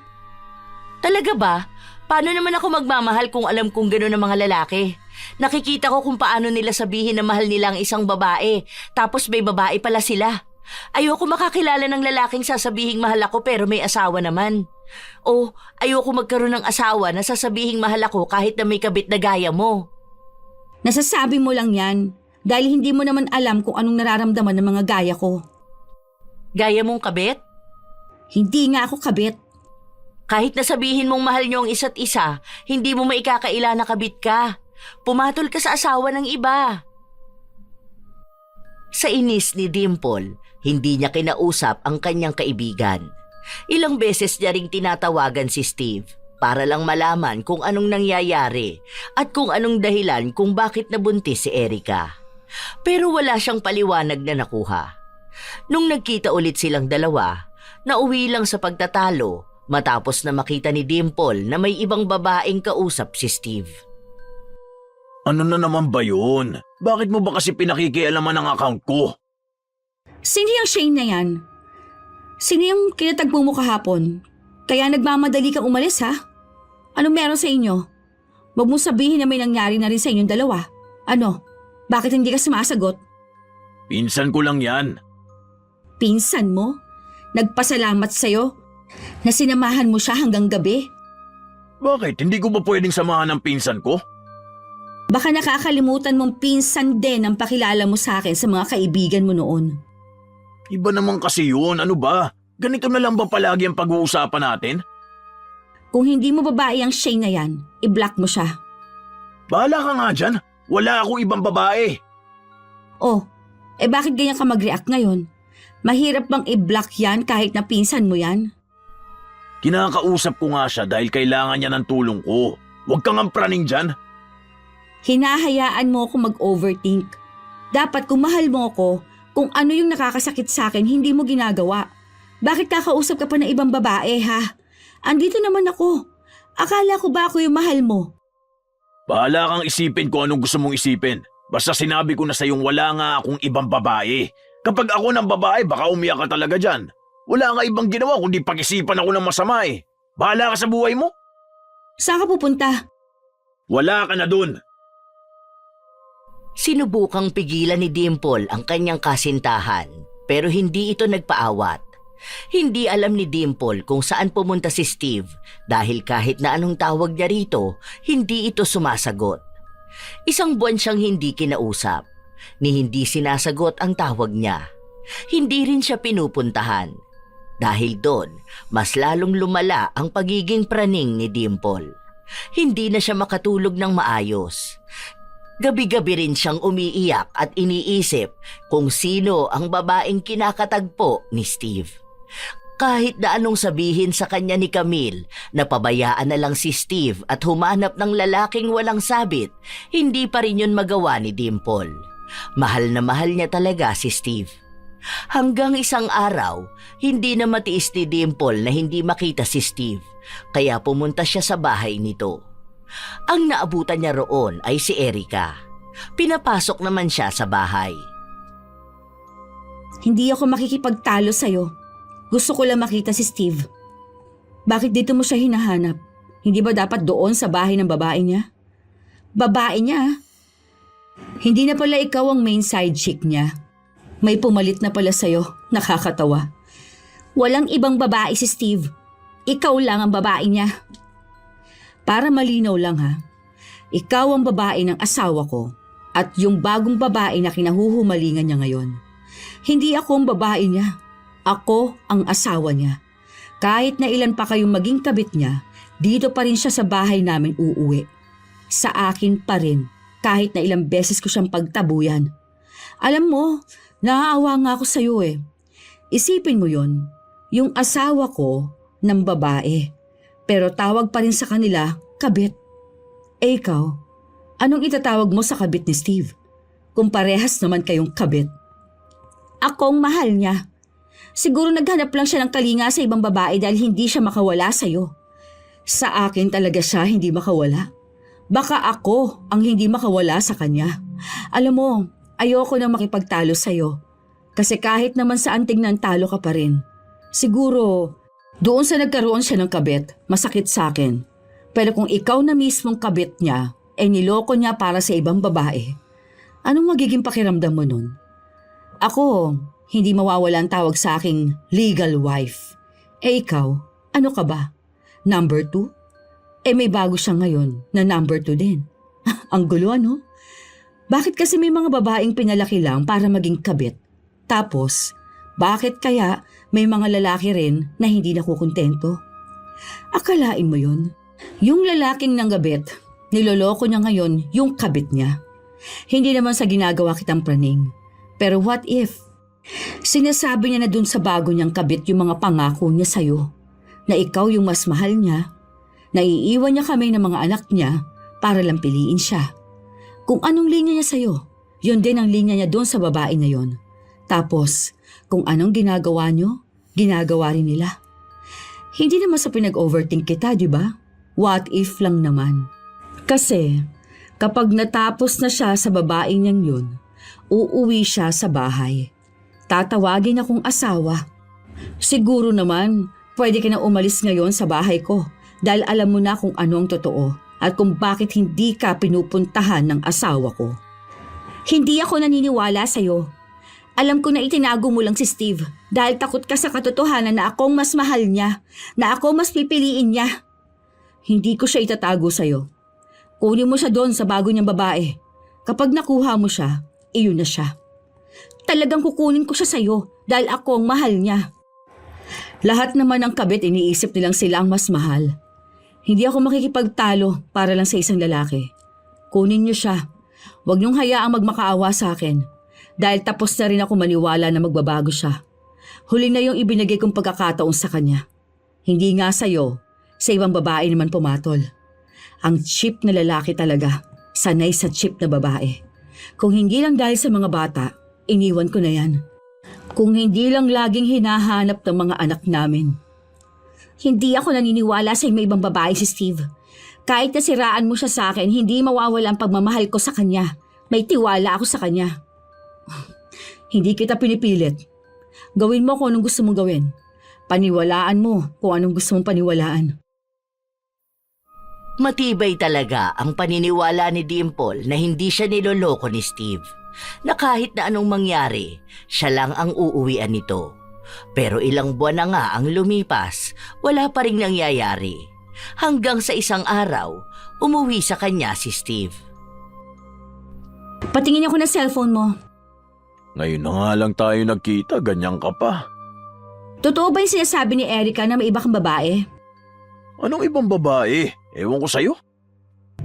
Talaga ba? Paano naman ako magmamahal kung alam kong gano'n ang mga lalaki? Nakikita ko kung paano nila sabihin na mahal nila ang isang babae, tapos may babae pala sila. Ayoko makakilala ng lalaking sasabihing mahal ako pero may asawa naman. O ayoko magkaroon ng asawa na sasabihing mahal ako kahit na may kabit na gaya mo. Nasasabi mo lang yan dahil hindi mo naman alam kung anong nararamdaman ng mga gaya ko. Gaya mong kabit? Hindi nga ako kabit. Kahit nasabihin mong mahal niyo ang isa't isa, hindi mo maikakaila na kabit ka. Pumatol ka sa asawa ng iba. Sa inis ni Dimple, hindi niya kinausap ang kanyang kaibigan. Ilang beses niya ring tinatawagan si Steve para lang malaman kung anong nangyayari at kung anong dahilan kung bakit nabuntis si Erica. Pero wala siyang paliwanag na nakuha. Nung nagkita ulit silang dalawa, nauwi lang sa pagtatalo matapos na makita ni Dimple na may ibang babaeng kausap si Steve. Ano na naman ba yun? Bakit mo ba kasi pinakikialaman ang account ko? Sino yung Shane na yan? Sino yung kinatagpo mo kahapon? Kaya nagmamadali kang umalis, ha? Anong meron sa inyo? Huwag mong sabihin na may nangyari na rin sa inyong dalawa. Ano? Bakit hindi ka sumasagot? Pinsan ko lang yan. Pinsan mo? Nagpasalamat sa'yo na sinamahan mo siya hanggang gabi. Bakit? Hindi ko ba pwedeng samahan ng pinsan ko? Baka nakakalimutan mong pinsan din ang pakilala mo sa akin sa mga kaibigan mo noon. Iba naman kasi yun, ano ba? Ganito na lang ba palagi ang pag-uusapan natin? Kung hindi mo babae ang Shay na yan, i-block mo siya. Bahala ka nga dyan. Wala akong ibang babae. Oh, bakit ganyan ka mag-react ngayon? Mahirap bang i-block yan kahit na pinsan mo yan? Kinakausap ko nga siya dahil kailangan niya ng tulong ko. Huwag kang ampraning dyan. Hinahayaan mo ako mag-overthink. Dapat kung mahal mo ako, kung ano yung nakakasakit sa akin, hindi mo ginagawa. Bakit kakausap ka pa ng ibang babae, ha? Andito naman ako. Akala ko ba ako yung mahal mo? Bahala kang isipin kung anong gusto mong isipin. Basta sinabi ko na sa iyong wala nga akong ibang babae. Kapag ako ng babae, baka umiyak ka talaga dyan. Wala nga ibang ginawa kundi pag-isipan ako ng masama eh. Bahala ka sa buhay mo. Saan ka pupunta? Wala ka na dun. Sinubukang pigilan ni Dimple ang kanyang kasintahan pero hindi ito nagpaawat. Hindi alam ni Dimple kung saan pumunta si Steve dahil kahit na anong tawag niya rito, hindi ito sumasagot. Isang buwan siyang hindi kinausap, ni hindi sinasagot ang tawag niya. Hindi rin siya pinupuntahan. Dahil doon, mas lalong lumala ang pagiging praning ni Dimple. Hindi na siya makatulog ng maayos. Gabi-gabi rin siyang umiiyak at iniisip kung sino ang babaeng kinakatagpo ni Steve. Kahit na anong sabihin sa kanya ni Camille na pabayaan na lang si Steve at humanap ng lalaking walang sabit, hindi pa rin yun magawa ni Dimple. Mahal na mahal niya talaga si Steve. Hanggang isang araw, hindi na matiis ni Dimple na hindi makita si Steve, kaya pumunta siya sa bahay nito. Ang naabutan niya roon ay si Erica. Pinapasok naman siya sa bahay. Hindi ako makikipagtalo sa'yo. Gusto ko lang makita si Steve. Bakit dito mo siya hinahanap? Hindi ba dapat doon sa bahay ng babae niya? Babae niya? Hindi na pala ikaw ang main side chick niya. May pumalit na pala sa'yo. Nakakatawa. Walang ibang babae si Steve. Ikaw lang ang babae niya. Para malinaw lang ha, ikaw ang babae ng asawa ko at yung bagong babae na kinahuhumalingan niya ngayon. Hindi ako ang babae niya. Ako ang asawa niya. Kahit na ilan pa kayong maging kabit niya, dito pa rin siya sa bahay namin uuwi. Sa akin pa rin, kahit na ilang beses ko siyang pagtabuyan. Alam mo, naaawa nga ako sa'yo eh. Isipin mo yon, yung asawa ko ng babae. Pero tawag pa rin sa kanila, kabit. Ikaw, anong itatawag mo sa kabit ni Steve? Kung parehas naman kayong kabit. Akong mahal niya. Siguro naghanap lang siya ng kalinga sa ibang babae dahil hindi siya makawala sa'yo. Sa akin talaga siya hindi makawala. Baka ako ang hindi makawala sa kanya. Alam mo, ayoko nang makipagtalo sa'yo. Kasi kahit naman saan tignan talo ka pa rin. Siguro, doon sa nagkaroon siya ng kabit, masakit sa akin. Pero kung ikaw na mismong kabit niya, niloko niya para sa ibang babae, anong magiging pakiramdam mo nun? Ako, hindi mawawala ang tawag sa aking legal wife. Ikaw, ano ka ba? Number 2? May bago siya ngayon na number 2 din. Ang gulo ano? Bakit kasi may mga babaeng pinalaki lang para maging kabit? Tapos, bakit kaya may mga lalaki rin na hindi nakukontento? Akalain mo yun? Yung lalaking nanggabit, niloloko niya ngayon yung kabit niya. Hindi naman sa ginagawa kitang praning. Pero what if? Sinasabi niya na dun sa bago niyang kabit yung mga pangako niya sa'yo. Na ikaw yung mas mahal niya. Naiiwan niya kami ng mga anak niya para lang piliin siya. Kung anong linya niya sa'yo, yun din ang linya niya dun sa babae na yun. Tapos, kung anong ginagawa niyo, ginagawa rin nila. Hindi naman sa pinag-overthink kita, di ba? What if lang naman. Kasi, kapag natapos na siya sa babae niyang yun, uuwi siya sa bahay. Tatawagin akong asawa. Siguro naman, pwede ka na umalis ngayon sa bahay ko dahil alam mo na kung ano ang totoo at kung bakit hindi ka pinupuntahan ng asawa ko. Hindi ako naniniwala sa'yo. Alam ko na itinago mo lang si Steve Dahil takot ka sa katotohanan na akong mas mahal niya, na ako mas pipiliin niya. Hindi ko siya itatago sa'yo. Kunin mo siya doon sa bago niyang babae. Kapag nakuha mo siya, iyon na siya. Talagang kukunin ko siya sa'yo dahil ako ang mahal niya. Lahat naman ng kabit iniisip nilang sila ang mas mahal. Hindi ako makikipagtalo para lang sa isang lalaki. Kunin niyo siya. Huwag niyong hayaang magmakaawa sa akin. Dahil tapos na rin ako maniwala na magbabago siya. Huli na yung ibinigay kong pagkakataon sa kanya. Hindi nga sa'yo, sa ibang babae naman pumatol. Ang cheap na lalaki talaga, sanay sa cheap na babae. Kung hindi lang dahil sa mga bata, iniwan ko na yan. Kung hindi lang laging hinahanap ng mga anak namin. Hindi ako naniniwala sa may ibang babae si Steve. Kahit nasiraan mo siya sa akin, hindi mawawala ang pagmamahal ko sa kanya. May tiwala ako sa kanya. Hindi kita pinipilit. Gawin mo kung anong gusto mong gawin. Paniwalaan mo kung anong gusto mong paniwalaan. Matibay talaga ang paniniwala ni Dimple na hindi siya niloloko ni Steve. Na kahit na anong mangyari, siya lang ang uuwian nito. Pero ilang buwan na nga ang lumipas, wala pa ring nangyayari. Hanggang sa isang araw, umuwi sa kanya si Steve. Patingin ako ng cellphone mo. Ngayon na nga lang tayo nagkita, ganyan ka pa. Totoo ba yung sinasabi ni Erica na may iba kang babae? Anong ibang babae? Ewan ko sa'yo.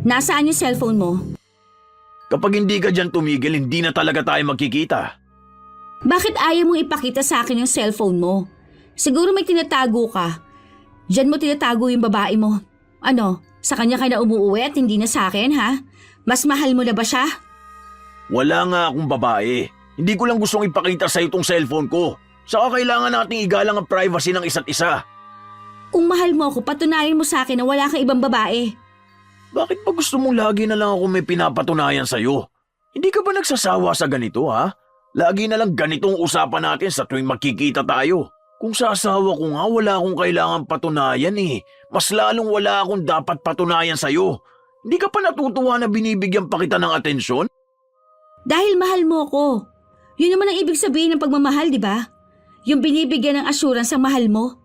Nasaan yung cellphone mo? Kapag hindi ka dyan tumigil, hindi na talaga tayo magkikita. Bakit ayaw mong ipakita sa akin yung cellphone mo? Siguro may tinatago ka. Diyan mo tinatago yung babae mo. Ano, sa kanya ka na umuuwi at hindi na sa akin, ha? Mas mahal mo na ba siya? Wala nga akong babae. Hindi ko lang gustong ipakita sa'yo itong cellphone ko. Saka kailangan nating igalang ang privacy ng isa't isa. Kung mahal mo ako, patunayan mo sa akin na wala kang ibang babae. Bakit ba gusto mong lagi na lang ako may pinapatunayan sa'yo? Hindi ka ba nagsasawa sa ganito, ha? Lagi na lang ganitong usapan natin sa tuwing magkikita tayo. Kung sa asawa ko nga, wala akong kailangan patunayan eh. Mas lalong wala akong dapat patunayan sa'yo. Hindi ka pa natutuwa na binibigyan pa kita ng atensyon? Dahil mahal mo ako. Yun naman ang ibig sabihin ng pagmamahal, di ba? Yung binibigyan ng assurance ang mahal mo.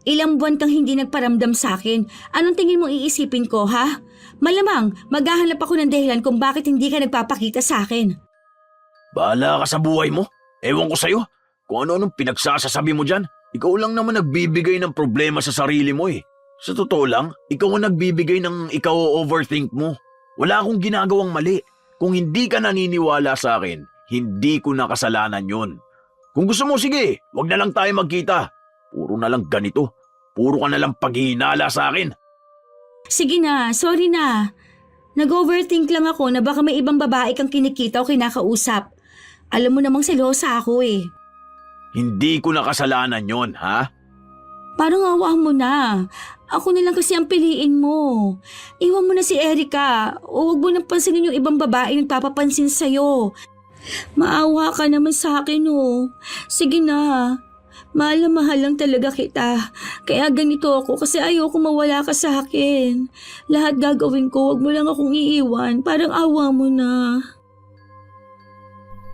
Ilang buwan kang hindi nagparamdam sa akin. Anong tingin mong iisipin ko, ha? Malamang, maghahanap ako ng dahilan kung bakit hindi ka nagpapakita sa akin. Bahala ka sa buhay mo. Ewan ko sa'yo. Kung ano-anong pinagsasasabi mo dyan, ikaw lang naman nagbibigay ng problema sa sarili mo eh. Sa totoo lang, ikaw ang nagbibigay ng ikaw overthink mo. Wala akong ginagawang mali. Kung hindi ka naniniwala sa akin, hindi ko na kasalanan yun. Kung gusto mo, sige, wag na lang tayo magkita. Puro na lang ganito. Puro ka na lang paghihinala sa akin. Sige na, sorry na. Nag-overthink lang ako na baka may ibang babae kang kinikita o kinakausap. Alam mo namang selosa ako eh. Hindi ko na kasalanan yon, ha? Parang awa mo na. Ako na lang kasi ang piliin mo. Iwan mo na si Erica o huwag mo nang pansinin yung ibang babae nagpapapansin sa'yo. Maawa ka naman sa akin oh. Sige na. Mahal na mahal lang talaga kita. Kaya ganito ako kasi ayoko mawala ka sa akin. Lahat gagawin ko, huwag mo lang akong iiwan. Parang awa mo na.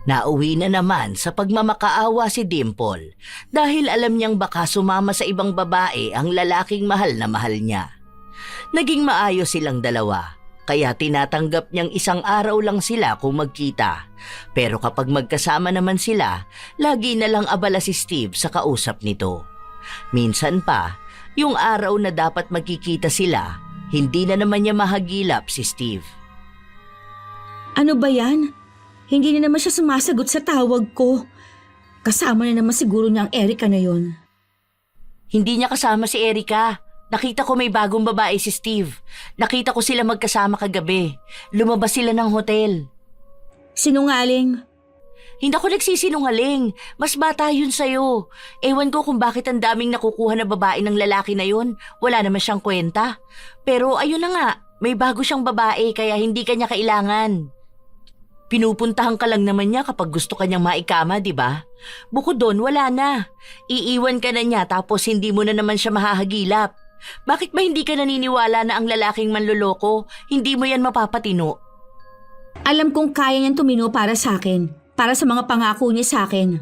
Nauwi na naman sa pagmamakaawa si Dimple dahil alam niyang baka sumama sa ibang babae ang lalaking mahal na mahal niya. Naging maayos silang dalawa, kaya tinatanggap niyang isang araw lang sila kung magkita. Pero kapag magkasama naman sila, lagi na lang abala si Steve sa kausap nito. Minsan pa, yung araw na dapat magkikita sila, hindi na naman niya mahagilap si Steve. Ano ba yan? Hindi na naman siya sumasagot sa tawag ko. Kasama na naman siguro niya ang Erica na yon. Hindi niya kasama si Erica. Nakita ko may bagong babae si Steve. Nakita ko sila magkasama kagabi. Lumabas sila ng hotel. Sinungaling. Hindi ako nagsisinungaling. Mas bata yun sa'yo. Ewan ko kung bakit ang daming nakukuha na babae ng lalaki na yun. Wala naman siyang kwenta. Pero ayun na nga, may bago siyang babae kaya hindi kanya kailangan. Pinupuntahan ka lang naman niya kapag gusto kanyang maikama, di ba? Bukod doon, wala na. Iiwan ka na niya tapos hindi mo na naman siya mahahagilap. Bakit ba hindi ka naniniwala na ang lalaking manloloko, hindi mo yan mapapatino? Alam kong kaya niyang tumino para sa akin. Para sa mga pangako niya sa akin.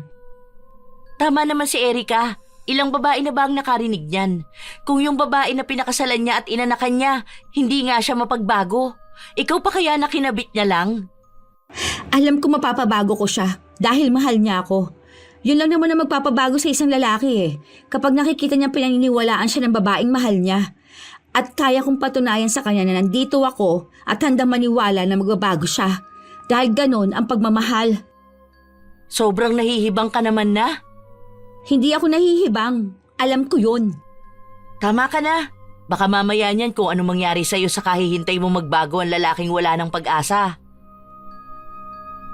Tama naman si Erika. Ilang babae na ba ang nakarinig niyan? Kung yung babae na pinakasalan niya at inanakan niya, hindi nga siya mapagbago. Ikaw pa kaya na kinabit niya lang? Alam ko mapapabago ko siya dahil mahal niya ako. Yun lang naman ang magpapabago sa isang lalaki eh. Kapag nakikita niya pinaniniwalaan siya ng babaeng mahal niya. At kaya kong patunayan sa kanya na nandito ako at handang maniwala na magbabago siya. Dahil ganon ang pagmamahal. Sobrang nahihibang ka naman na. Hindi ako nahihibang. Alam ko yun. Tama ka na. Baka mamaya niyan kung anong mangyari sa'yo sa kahihintay mo magbago ang lalaking wala ng pag-asa.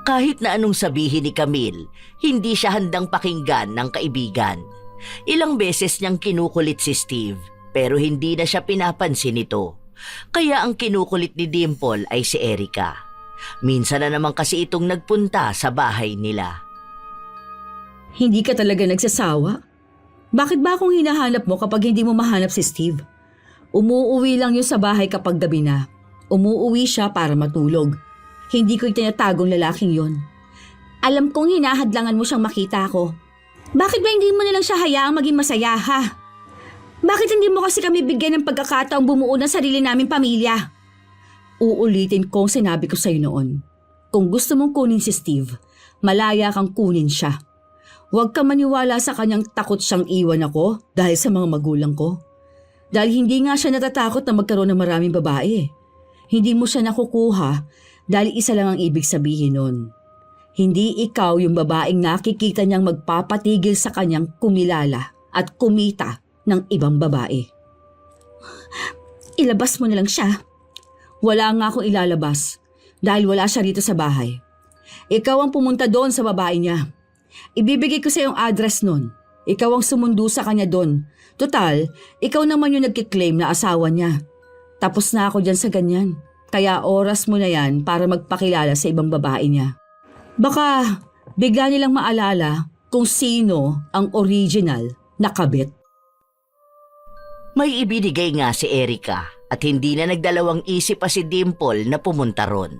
Kahit na anong sabihin ni Camille, hindi siya handang pakinggan ng kaibigan. Ilang beses niyang kinukulit si Steve, pero hindi na siya pinapansin nito. Kaya ang kinukulit ni Dimple ay si Erika. Minsan na naman kasi itong nagpunta sa bahay nila. Hindi ka talaga nagsasawa? Bakit ba akong hinahanap mo kapag hindi mo mahanap si Steve? Umuuwi lang yun sa bahay kapag gabi na. Umuuwi siya para matulog. Hindi ko itinatagong lalaking yon. Alam kong hinahadlangan mo siyang makita ko. Bakit ba hindi mo nalang siya hayaang maging masaya, ha? Bakit hindi mo kasi kami bigyan ng pagkakataong bumuo ng sarili naming pamilya? Uulitin ko ang sinabi ko sa'yo noon. Kung gusto mong kunin si Steve, malaya kang kunin siya. Huwag ka maniwala sa kanyang takot siyang iwan ako dahil sa mga magulang ko. Dahil hindi nga siya natatakot na magkaroon ng maraming babae. Hindi mo siya nakukuha dahil isa lang ang ibig sabihin nun. Hindi ikaw yung babaeng nakikita niyang magpapatigil sa kanyang kumilala at kumita ng ibang babae. Ilabas mo na lang siya. Wala nga akong ilalabas dahil wala siya rito sa bahay. Ikaw ang pumunta doon sa babae niya. Ibibigay ko sa iyong address nun. Ikaw ang sumundo sa kanya doon. Total, ikaw naman yung nagkiklaim na asawa niya. Tapos na ako dyan sa ganyan. Kaya oras mo na yan para magpakilala sa ibang babae niya. Baka bigla nilang maalala kung sino ang original na kabit. May ibinigay nga si Erika at hindi na nagdalawang isip pa si Dimple na pumunta ron.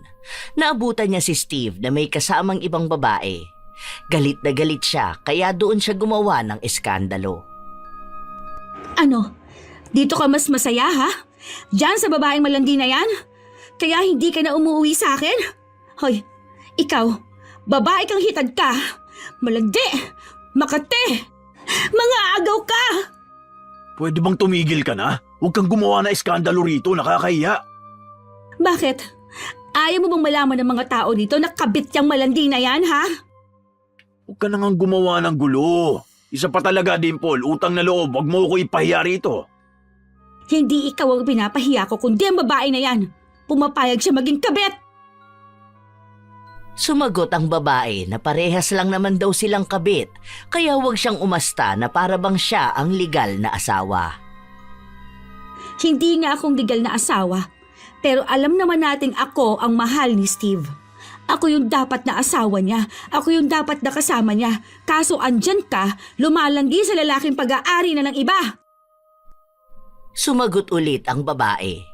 Naabutan niya si Steve na may kasamang ibang babae. Galit na galit siya kaya doon siya gumawa ng eskandalo. Ano? Dito ka mas masaya ha? Diyan sa babaeng malandi na yan? Kaya hindi ka na umuwi sa akin? Hoy, ikaw, babae kang hitad ka. Malandi, makate, mga agaw ka. Pwede bang tumigil ka na? Huwag kang gumawa na eskandalo rito, nakakahiya. Bakit? Ayaw mo bang malaman ng mga tao dito na kabit yung malandi na yan, ha? Huwag ka nang gumawa ng gulo. Isa pa talaga, Dimple, utang na loob, wag mo ko ipahiya rito. Hindi ikaw ang pinapahiya ko kundi ang babae na yan. Pumapayag siya maging kabit. Sumagot ang babae na parehas lang naman daw silang kabit, kaya huwag siyang umasta na para bang siya ang legal na asawa. Hindi nga akong legal na asawa, pero alam naman nating ako ang mahal ni Steve. Ako yung dapat na asawa niya, ako yung dapat na kasama niya, kaso andyan ka, lumalandi sa lalaking pag-aari na ng iba. Sumagot ulit ang babae.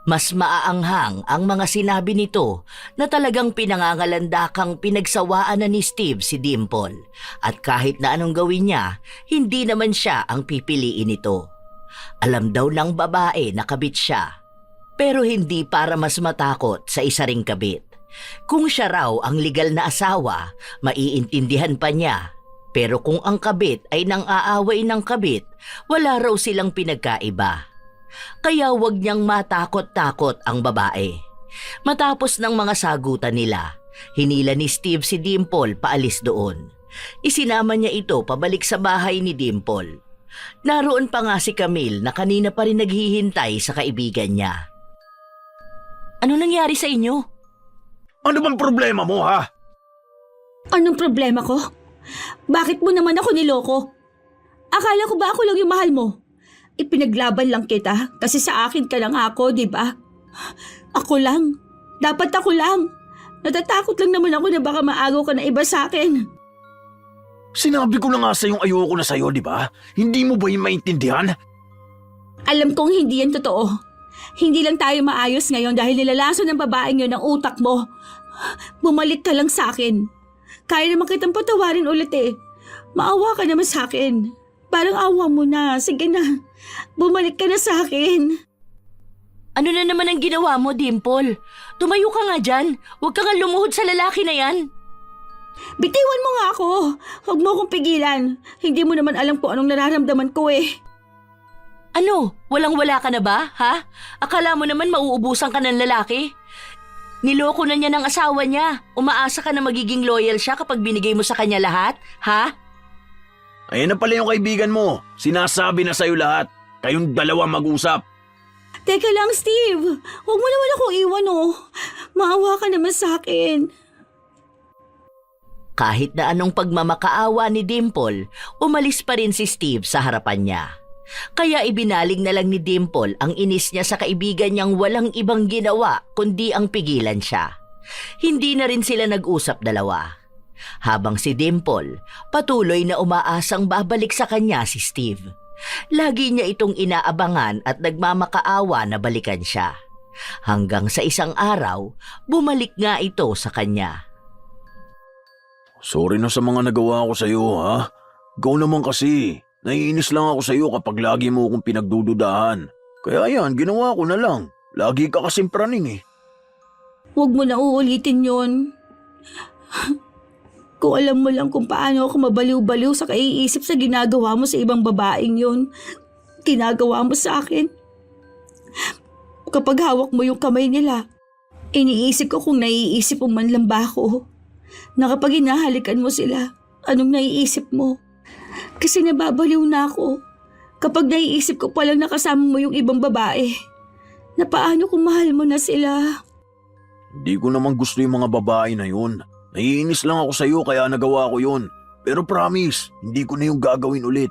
Mas maaanghang ang mga sinabi nito na talagang pinangangalandakang pinagsawaan na ni Steve si Dimple at kahit na anong gawin niya, hindi naman siya ang pipiliin nito. Alam daw ng babae na kabit siya, pero hindi para mas matakot sa isa ring kabit. Kung siya raw ang legal na asawa, maiintindihan pa niya. Pero kung ang kabit ay nang-aaway ng kabit, wala raw silang pinagkaiba. Kaya wag niyang matakot-takot ang babae. Matapos ng mga sagutan nila, hinila ni Steve si Dimple paalis doon. Isinama niya ito pabalik sa bahay ni Dimple. Naroon pa nga si Camille na kanina pa rin naghihintay sa kaibigan niya. Ano nangyari sa inyo? Ano bang problema mo, ha? Anong problema ko? Bakit mo naman ako niloko? Akala ko ba ako lang yung mahal mo? Ipinaglaban lang kita kasi sa akin ka lang ako, di ba? Ako lang. Dapat ako lang. Natatakot lang naman ako na baka maagaw ka na iba sa akin. Sinabi ko na nga sa'yong ayoko na sa'yo, di ba? Hindi mo ba yung maintindihan? Alam kong hindi yan totoo. Hindi lang tayo maayos ngayon dahil nilalaso ng babaeng yun ang utak mo. Bumalik ka lang sa akin. Kaya naman kitang patawarin ulit eh. Maawa ka naman sa akin. Parang awa mo na. Sige na. Bumalik ka na sa akin. Ano na naman ang ginawa mo, Dimple? Tumayo ka nga dyan. Huwag ka nga lumuhod sa lalaki na yan. Bitiwan mo nga ako. Huwag mo akong pigilan. Hindi mo naman alam kung anong nararamdaman ko eh. Ano? Walang-wala ka na ba, ha? Akala mo naman mauubusan ka ng lalaki? Niloko na niya ng asawa niya. Umaasa ka na magiging loyal siya kapag binigay mo sa kanya lahat, ha? Ayan na pala yung kaibigan mo. Sinasabi na sa'yo lahat. Kayong dalawa mag-usap. Teka lang, Steve. Huwag mo naman akong iwan oh. Maawa ka naman sa akin. Kahit na anong pagmamakaawa ni Dimple, umalis pa rin si Steve sa harapan niya. Kaya ibinaling na lang ni Dimple ang inis niya sa kaibigan niyang walang ibang ginawa kundi ang pigilan siya. Hindi na rin sila nag-usap dalawa. Habang si Dimple, patuloy na umaasang babalik sa kanya si Steve. Lagi niya itong inaabangan at nagmamakaawa na balikan siya. Hanggang sa isang araw, bumalik nga ito sa kanya. Sorry na sa mga nagawa ko sa'yo, ha? Ikaw naman kasi. Naiinis lang ako sa'yo kapag lagi mo akong pinagdududahan. Kaya yan, ginawa ko na lang. Lagi ka kasing praning eh. Huwag mo na uulitin yon. Kung alam mo lang kung paano ako mabaliw-baliw sa kaiisip sa ginagawa mo sa ibang babaeng yon, ginagawa mo sa akin. Kapag hawak mo yung kamay nila, iniisip ko kung naiisip mo man lang ba ako. Na kapag hinahalikan mo sila, anong naiisip mo? Kasi nababaliw na ako kapag naiisip ko palang nakasama mo yung ibang babae. Na paano kung mahal mo na sila? Hindi ko naman gusto yung mga babae na yun. Naiinis lang ako sa'yo kaya nagawa ko yun. Pero promise, hindi ko na yung gagawin ulit.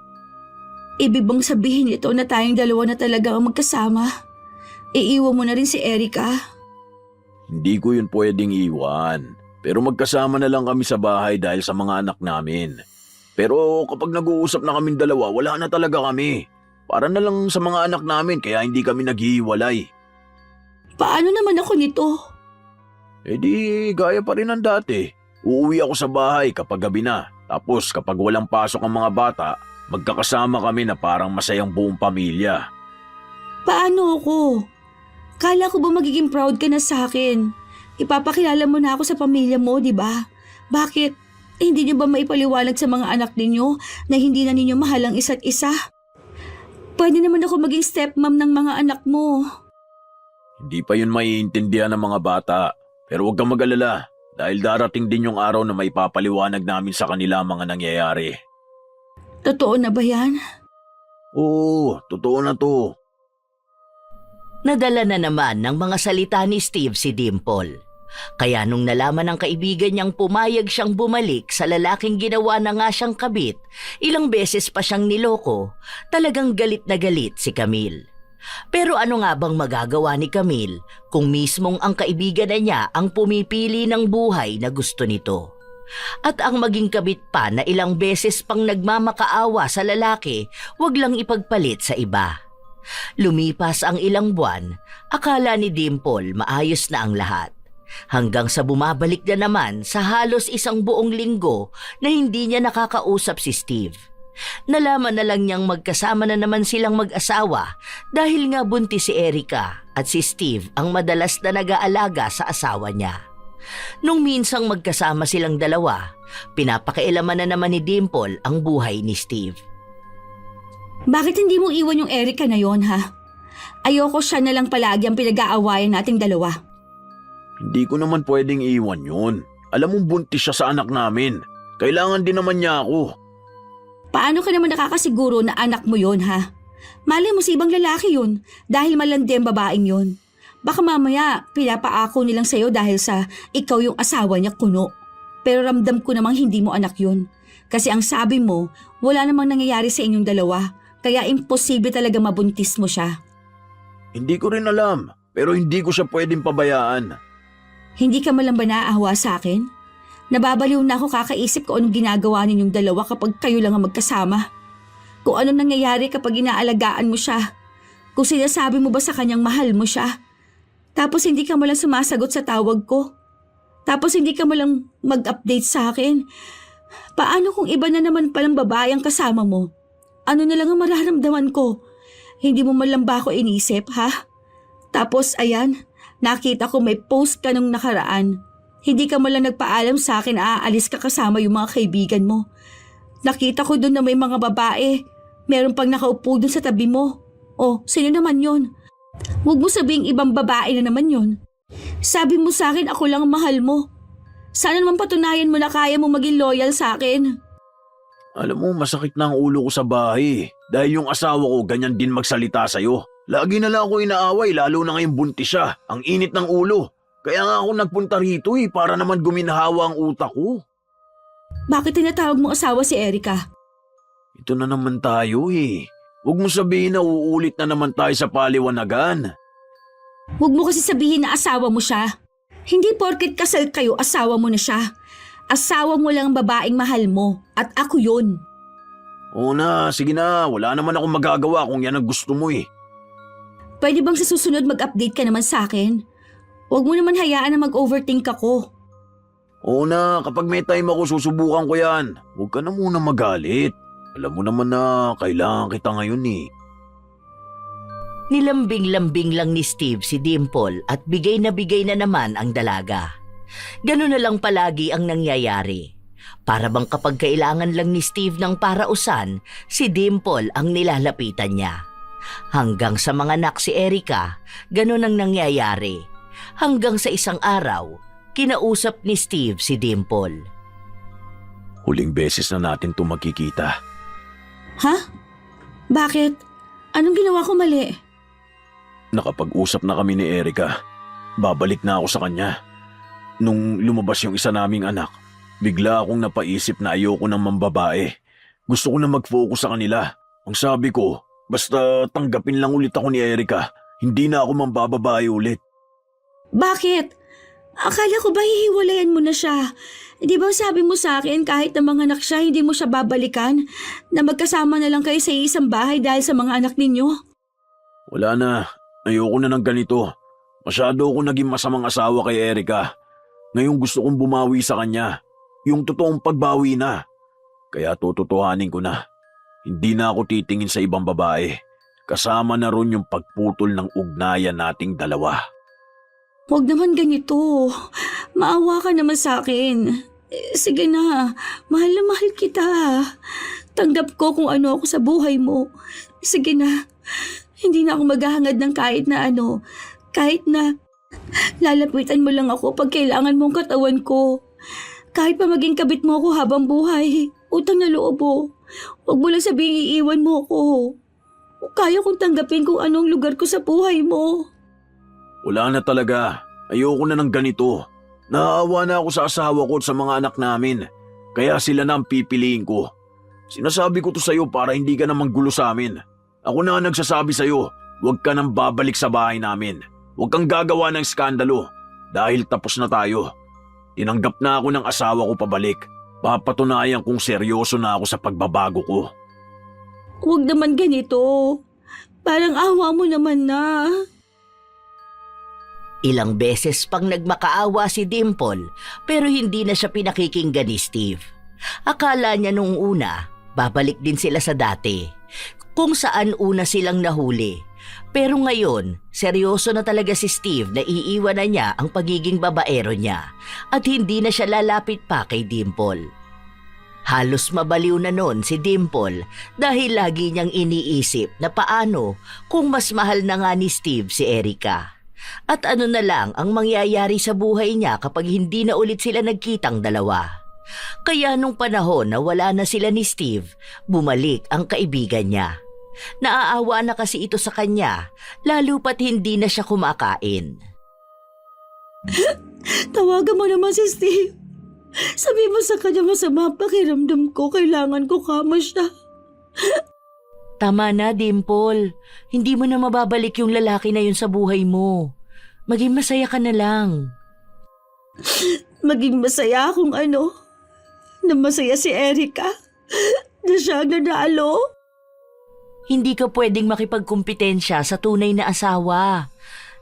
Ibig bang sabihin ito na tayong dalawa na talaga ang magkasama? Iiwan mo na rin si Erica? Hindi ko yun pwedeng iwan. Pero magkasama na lang kami sa bahay dahil sa mga anak namin. Pero kapag nag-uusap na kaming dalawa, wala na talaga kami. Para na lang sa mga anak namin kaya hindi kami naghihiwalay. Paano naman ako nito? Eh di, gaya pa rin ng dati. Uuwi ako sa bahay kapag gabi na. Tapos kapag walang pasok ang mga bata, magkakasama kami na parang masayang buong pamilya. Paano ako? Kala ko ba magiging proud ka na sa akin? Ipapakilala mo na ako sa pamilya mo, di ba? Bakit? Hindi niyo ba maipaliwanag sa mga anak ninyo na hindi na ninyo mahal ang isa't isa? Pwede naman ako maging stepmom ng mga anak mo. Hindi pa yun maiintindihan ng mga bata. Pero huwag kang mag-alala dahil darating din yung araw na may papaliwanag namin sa kanila ang mga nangyayari. Totoo na ba yan? Oo, totoo na to. Nadala na naman ng mga salita ni Steve si Dimple. Kaya nung nalaman ng kaibigan niyang pumayag siyang bumalik sa lalaking ginawa na nga siyang kabit, ilang beses pa siyang niloko, talagang galit na galit si Camille. Pero ano nga bang magagawa ni Camille kung mismong ang kaibigan na niya ang pumipili ng buhay na gusto nito? At ang maging kabit pa na ilang beses pang nagmamakaawa sa lalaki, wag lang ipagpalit sa iba. Lumipas ang ilang buwan, akala ni Dimple maayos na ang lahat. Hanggang sa bumabalik na naman sa halos isang buong linggo na hindi niya nakakausap si Steve. Nalaman na lang niyang magkasama na naman silang mag-asawa dahil nga buntis si Erica at si Steve ang madalas na nag-aalaga sa asawa niya. Nung minsang magkasama silang dalawa, pinapakailaman na naman ni Dimple ang buhay ni Steve. Bakit hindi mo iwan yung Erica na yon, ha? Ayoko siya na lang palagi ang pinag-aawayan nating dalawa. Hindi ko naman pwedeng iwan yun. Alam mong buntis siya sa anak namin. Kailangan din naman niya ako. Paano ka naman nakakasiguro na anak mo yon, ha? Malay mo sa ibang lalaki yun dahil malandi ang babaeng yun. Baka mamaya pinapaako nilang sa'yo dahil sa ikaw yung asawa niya kuno. Pero ramdam ko namang hindi mo anak yun. Kasi ang sabi mo, wala namang nangyayari sa inyong dalawa. Kaya imposible talaga mabuntis mo siya. Hindi ko rin alam, pero hindi ko siya pwedeng pabayaan. Hindi ka malang ba naaawa sa akin? Nababaliw na ako kakaisip ko anong ginagawa ninyong dalawa kapag kayo lang ang magkasama. Kung anong nangyayari kapag inaalagaan mo siya. Kung sinasabi mo ba sa kanyang mahal mo siya. Tapos hindi ka malang sumasagot sa tawag ko. Tapos hindi ka malang mag-update sa akin. Paano kung iba na naman palang babae ang kasama mo? Ano na lang ang mararamdaman ko? Hindi mo man lang ba ako inisip, ha? Tapos ayan, nakita ko may post ka nung nakaraan. Hindi ka man lang nagpaalam sa akin aalis ka kasama yung mga kaibigan mo. Nakita ko doon na may mga babae. Meron pang nakaupo doon sa tabi mo. Oh, sino naman yon? Huwag mo sabing ibang babae na naman yon. Sabi mo sa akin ako lang ang mahal mo. Sana naman patunayan mo na kaya mo maging loyal sa akin. Alam mo, masakit na ang ulo ko sa bahay. Dahil yung asawa ko ganyan din magsalita sa'yo. Lagi na lang ako inaaway, lalo na ngayong buntis siya. Ang init ng ulo. Kaya nga ako nagpunta rito para naman guminhawa ang utak ko. Bakit tinatawag mo asawa si Erica? Ito na naman tayo. Huwag mo sabihin na uulit na naman tayo sa paliwanagan. Huwag mo kasi sabihin na asawa mo siya. Hindi porket kasal kayo, asawa mo na siya. Asawa mo lang ang babaeng mahal mo at ako yun. Oo na, sige na. Wala naman akong magagawa kung yan ang gusto mo Pwede bang sa susunod mag-update ka naman sa akin? Huwag mo naman hayaan na mag-overthink ako. Oo na, kapag may time ako susubukan ko yan. Huwag ka na muna magalit. Alam mo naman na kailangan kita ngayon Nilambing-lambing lang ni Steve si Dimple at bigay na naman ang dalaga. Ganun na lang palagi ang nangyayari. Para bang kapag kailangan lang ni Steve ng parausan, si Dimple ang nilalapitan niya. Hanggang sa mga anak si Erica, ganun ang nangyayari. Hanggang sa isang araw, kinausap ni Steve si Dimple. Huling beses na natin ito magkikita. Ha? Bakit? Anong ginawa ko mali? Nakapag-usap na kami ni Erica. Babalik na ako sa kanya. Nung lumabas yung isa naming anak, bigla akong napaisip na ayoko ng mambabae. Gusto ko na mag-focus sa kanila. Ang sabi ko, basta tanggapin lang ulit ako ni Erica. Hindi na ako mambababae ulit. Bakit? Akala ko ba hihiwalayan mo na siya? Di ba sabi mo sa akin kahit na mga anak siya, hindi mo siya babalikan? Na magkasama na lang kayo sa isang bahay dahil sa mga anak ninyo? Wala na. Ayoko na ng ganito. Masyado ako naging masamang asawa kay Erica. Ngayon gusto kong bumawi sa kanya. Yung totoong pagbawi na. Kaya tututuhanin ko na. Hindi na ako titingin sa ibang babae. Kasama na ron yung pagputol ng ugnayan nating dalawa. Huwag naman ganito. Maawa ka naman sa akin. Sige na, mahal na mahal kita. Tanggap ko kung ano ako sa buhay mo. Sige na, hindi na ako maghahangad ng kahit na ano. Kahit na lalapitan mo lang ako pag kailangan mong katawan ko. Kahit pa maging kabit mo ako habang buhay. Utang na loob mo. Huwag mo lang sabihin iiwan mo ako. Kaya kong tanggapin kung anong lugar ko sa buhay mo. Wala na talaga. Ayoko na ng ganito. Naaawa na ako sa asawa ko at sa mga anak namin. Kaya sila na ang pipiliin ko. Sinasabi ko to sa'yo para hindi ka na manggulo sa amin. Ako na ang nagsasabi sa'yo, huwag ka nang babalik sa bahay namin. Huwag kang gagawa ng skandalo dahil tapos na tayo. Tinanggap na ako ng asawa ko pabalik. Papatunayan kung seryoso na ako sa pagbabago ko. Huwag naman ganito. Parang awa mo naman na. Ilang beses pang nagmakaawa si Dimple pero hindi na siya pinakikinggan ni Steve. Akala niya nung una, babalik din sila sa dati. Kung saan una silang nahuli. Pero ngayon, seryoso na talaga si Steve na iiwan na niya ang pagiging babaero niya at hindi na siya lalapit pa kay Dimple. Halos mabaliw na nun si Dimple dahil lagi niyang iniisip na paano kung mas mahal na nga ni Steve si Erica. At ano na lang ang mangyayari sa buhay niya kapag hindi na ulit sila nagkitang dalawa. Kaya nung panahon na wala na sila ni Steve, bumalik ang kaibigan niya. Naaawa na kasi ito sa kanya, lalo pat hindi na siya kumakain. Tawagan mo naman si Steve. Sabi mo sa kanya masama ang pakiramdam ko, kailangan ko kama siya. Tama na, Dimple. Hindi mo na mababalik yung lalaki na yun sa buhay mo. Maging masaya ka na lang. Maging masaya kung ano, na masaya si Erica, na siya ang nanalo. Hindi ka pwedeng makipagkumpetensya sa tunay na asawa.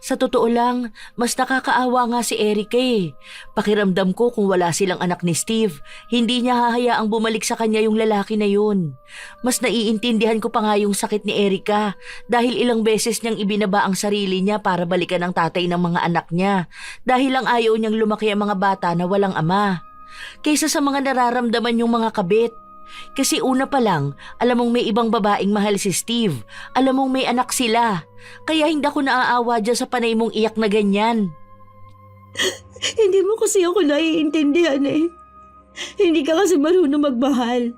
Sa totoo lang, mas nakakaawa nga si Erica eh. Pakiramdam ko kung wala silang anak ni Steve, hindi niya hahayaang bumalik sa kanya yung lalaki na yun. Mas naiintindihan ko pa nga yung sakit ni Erica dahil ilang beses niyang ibinaba ang sarili niya para balikan ang tatay ng mga anak niya dahil lang ayaw niyang lumaki ang mga bata na walang ama. Kaysa sa mga nararamdaman yung mga kabit. Kasi una pa lang, alam mong may ibang babaeng mahal si Steve. Alam mong may anak sila. Kaya hindi ako naaawa dyan sa panay mong iyak na ganyan. Hindi mo kasi ako naiintindihan eh. Hindi ka kasi marunong magmahal.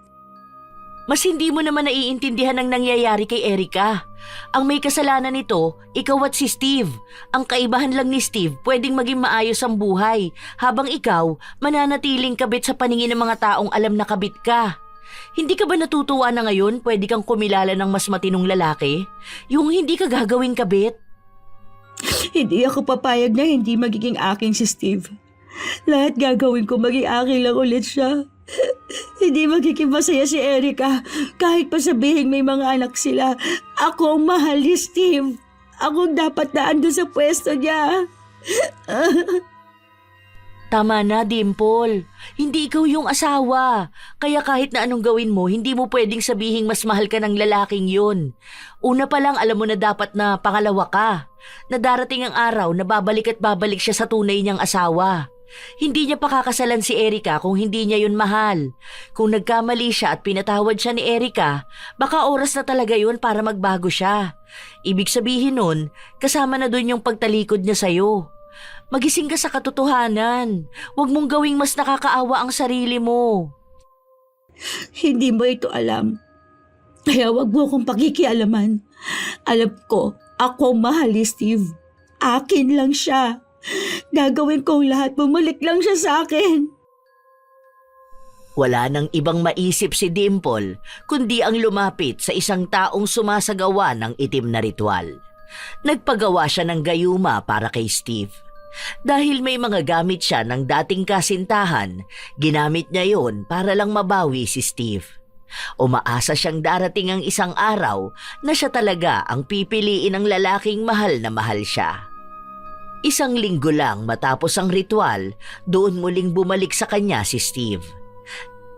Mas hindi mo naman naiintindihan ang nangyayari kay Erica. Ang may kasalanan nito, ikaw at si Steve. Ang kaibahan lang ni Steve, pwedeng maging maayos ang buhay, habang ikaw, mananatiling kabit sa paningin ng mga taong alam na kabit ka. Hindi ka ba natutuwa na ngayon pwede kang kumilala ng mas matinong lalaki? Yung hindi ka gagawing kabit? Hindi ako papayag na hindi magiging akin si Steve. Lahat gagawin ko maging akin lang ulit siya. Hindi magiging masaya si Erica kahit pa sabihin may mga anak sila. Ako ang mahal ni Steve. Ako ang dapat naandun sa pwesto niya. Tama na, Dimple. Hindi ikaw yung asawa. Kaya kahit na anong gawin mo, hindi mo pwedeng sabihing mas mahal ka ng lalaking yun. Una pa lang alam mo na dapat na pangalawa ka. Na darating ang araw na babalik at babalik siya sa tunay niyang asawa. Hindi niya pakakasalan si Erica kung hindi niya yun mahal. Kung nagkamali siya at pinatawad siya ni Erica, baka oras na talaga yun para magbago siya. Ibig sabihin nun, kasama na dun yung pagtalikod niya sa'yo. Magising ka sa katotohanan. Huwag mong gawing mas nakakaawa ang sarili mo. Hindi mo ito alam. Kaya wag mo akong pakikialaman. Alam ko, ako ang mahal ni Steve. Akin lang siya. Gagawin ko ang lahat, bumalik lang siya sa akin. Wala nang ibang maisip si Dimple kundi ang lumapit sa isang taong sumasagawa ng itim na ritual. Nagpagawa siya ng gayuma para kay Steve. Dahil may mga gamit siya ng dating kasintahan, ginamit niya yon para lang mabawi si Steve. Umaasa siyang darating ang isang araw na siya talaga ang pipiliin ng lalaking mahal na mahal siya. Isang linggo lang matapos ang ritual, doon muling bumalik sa kanya si Steve.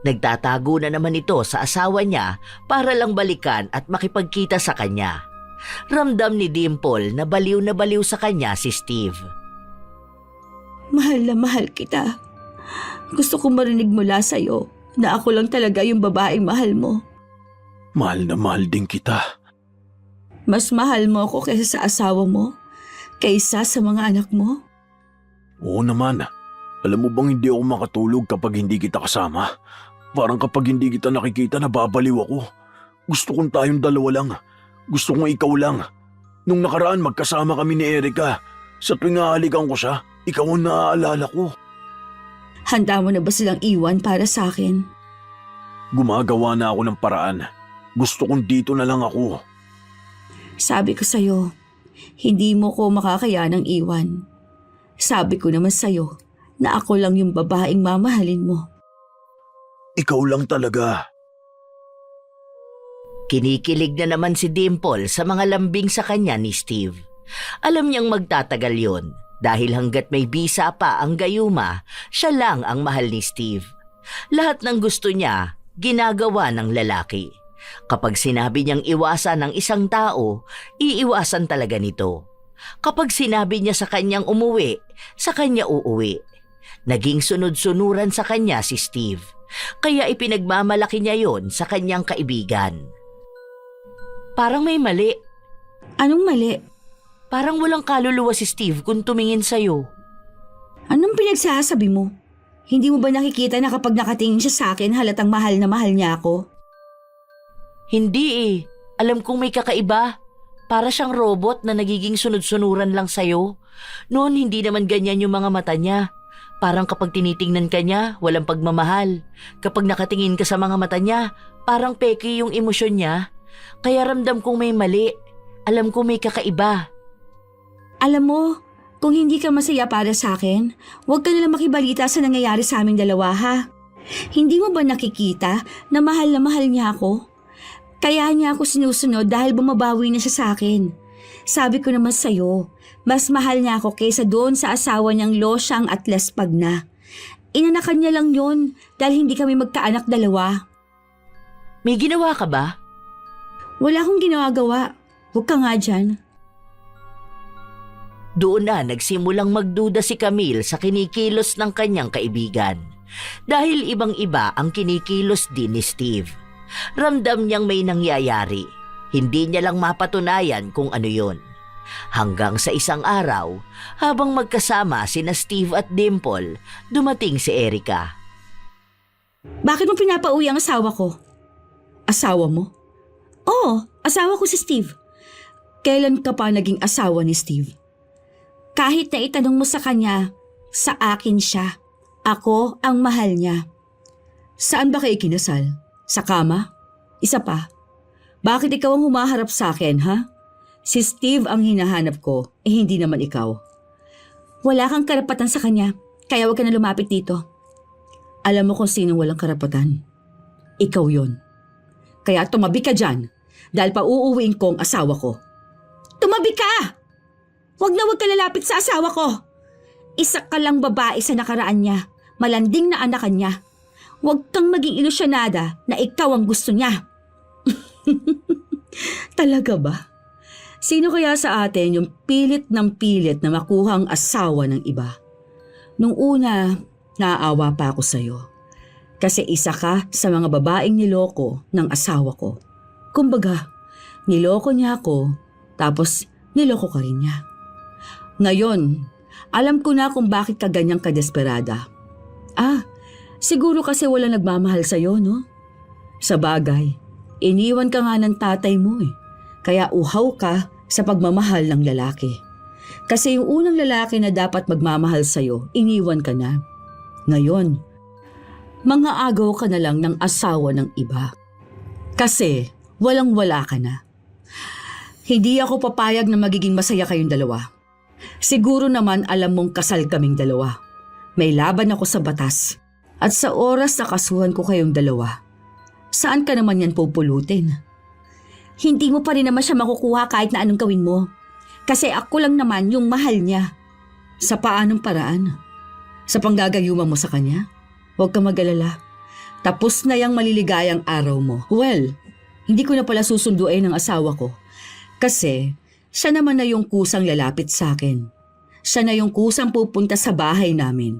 Nagtatago na naman ito sa asawa niya para lang balikan at makipagkita sa kanya. Ramdam ni Dimple na baliw sa kanya si Steve. Mahal na mahal kita. Gusto kong marinig mula sa'yo na ako lang talaga yung babaeng mahal mo. Mahal na mahal din kita. Mas mahal mo ako kaysa sa asawa mo? Kaysa sa mga anak mo? Oo naman. Alam mo bang hindi ako makatulog kapag hindi kita kasama? Parang kapag hindi kita nakikita, nababaliw ako. Gusto kong tayong dalawa lang. Gusto kong ikaw lang. Nung nakaraan magkasama kami ni Erica. Sa tuwing hahalikan ko siya, ikaw ang naaalala ko. Handa mo na ba silang iwan para sa akin? Gumagawa na ako ng paraan. Gusto kong dito na lang ako. Sabi ko sa'yo, hindi mo ko makakayanang iwan. Sabi ko naman sa'yo na ako lang yung babaeng mamahalin mo. Ikaw lang talaga. Kinikilig na naman si Dimple sa mga lambing sa kanya ni Steve. Alam niyang magtatagal yon dahil hanggat may bisa pa ang gayuma, siya lang ang mahal ni Steve. Lahat ng gusto niya, ginagawa ng lalaki. Kapag sinabi niyang iwasan ng isang tao, iiwasan talaga nito. Kapag sinabi niya sa kanyang umuwi, sa kanya uuwi. Naging sunod-sunuran sa kanya si Steve, kaya ipinagmamalaki niya yon sa kanyang kaibigan. Parang may mali. Anong mali? Parang walang kaluluwa si Steve kung tumingin sa'yo. Anong pinagsasabi mo? Hindi mo ba nakikita na kapag nakatingin siya sa akin halatang mahal na mahal niya ako? Hindi eh. Alam kong may kakaiba. Para siyang robot na nagiging sunod-sunuran lang sa'yo. Noon hindi naman ganyan yung mga mata niya. Parang kapag tinitingnan ka niya, walang pagmamahal. Kapag nakatingin ka sa mga mata niya, parang peke yung emosyon niya. Kaya ramdam kong may mali. Alam kong may kakaiba. Alam mo, kung hindi ka masaya para sa akin, huwag ka nalang makibalita sa nangyayari sa aming dalawa ha. Hindi mo ba nakikita na mahal niya ako? Kaya niya ako sinusunod dahil bumabawi na siya sa akin. Sabi ko naman sa'yo, mas mahal niya ako kaysa doon sa asawa niyang losyang at lespag na. Inanakan niya lang yun dahil hindi kami magkaanak dalawa. May ginawa ka ba? Wala akong ginagawa. Huwag ka nga dyan. Doon na nagsimulang magduda si Camille sa kinikilos ng kanyang kaibigan. Dahil ibang-iba ang kinikilos din ni Steve. Ramdam niyang may nangyayari. Hindi niya lang mapatunayan kung ano yon. Hanggang sa isang araw, habang magkasama sina Steve at Dimple, dumating si Erica. Bakit mo pinapauwi ang asawa ko? Asawa mo? Oo, asawa ko si Steve. Kailan ka pa naging asawa ni Steve? Kahit na itanong mo sa kanya, sa akin siya. Ako ang mahal niya. Saan ba kayo kinasal? Sa kama? Isa pa. Bakit ikaw ang humaharap sa akin, ha? Si Steve ang hinahanap ko, hindi naman ikaw. Wala kang karapatan sa kanya, kaya huwag ka na lumapit dito. Alam mo kung sino walang karapatan? Ikaw yon. Kaya tumabi ka dyan, dahil pa uuwiin ko ang asawa ko. Tumabi ka! Huwag na huwag ka lalapit sa asawa ko. Isa ka lang babae sa nakaraan niya, malanding na anakan niya. Huwag kang maging ilusyonada na ikaw ang gusto niya. Talaga ba? Sino kaya sa atin yung pilit ng pilit na makuha ang asawa ng iba? Nung una, naaawa pa ako sa'yo. Kasi isa ka sa mga babaeng niloko ng asawa ko. Kumbaga, niloko niya ako, tapos niloko ka rin niya. Ngayon, alam ko na kung bakit ka ganyang kadesperada. Siguro kasi wala nagmamahal sa'yo, no? Sa bagay, iniwan ka nga ng tatay mo eh. Kaya uhaw ka sa pagmamahal ng lalaki. Kasi yung unang lalaki na dapat magmamahal sa'yo, iniwan ka na. Ngayon, mga agaw ka na lang ng asawa ng iba. Kasi walang-wala ka na. Hindi ako papayag na magiging masaya kayong dalawa. Siguro naman alam mong kasal kaming dalawa. May laban ako sa batas. At sa oras na kasuhan ko kayong dalawa, saan ka naman yan pupulutin? Hindi mo pa rin naman siya makukuha kahit na anong gawin mo. Kasi ako lang naman yung mahal niya. Sa paanong paraan? Sa panggagayuma mo sa kanya? Huwag ka mag-alala. Tapos na yung maliligayang araw mo. Well, hindi ko na pala susunduin ang asawa ko. Kasi siya naman na yung kusang lalapit sa akin. Siya na yung kusang pupunta sa bahay namin.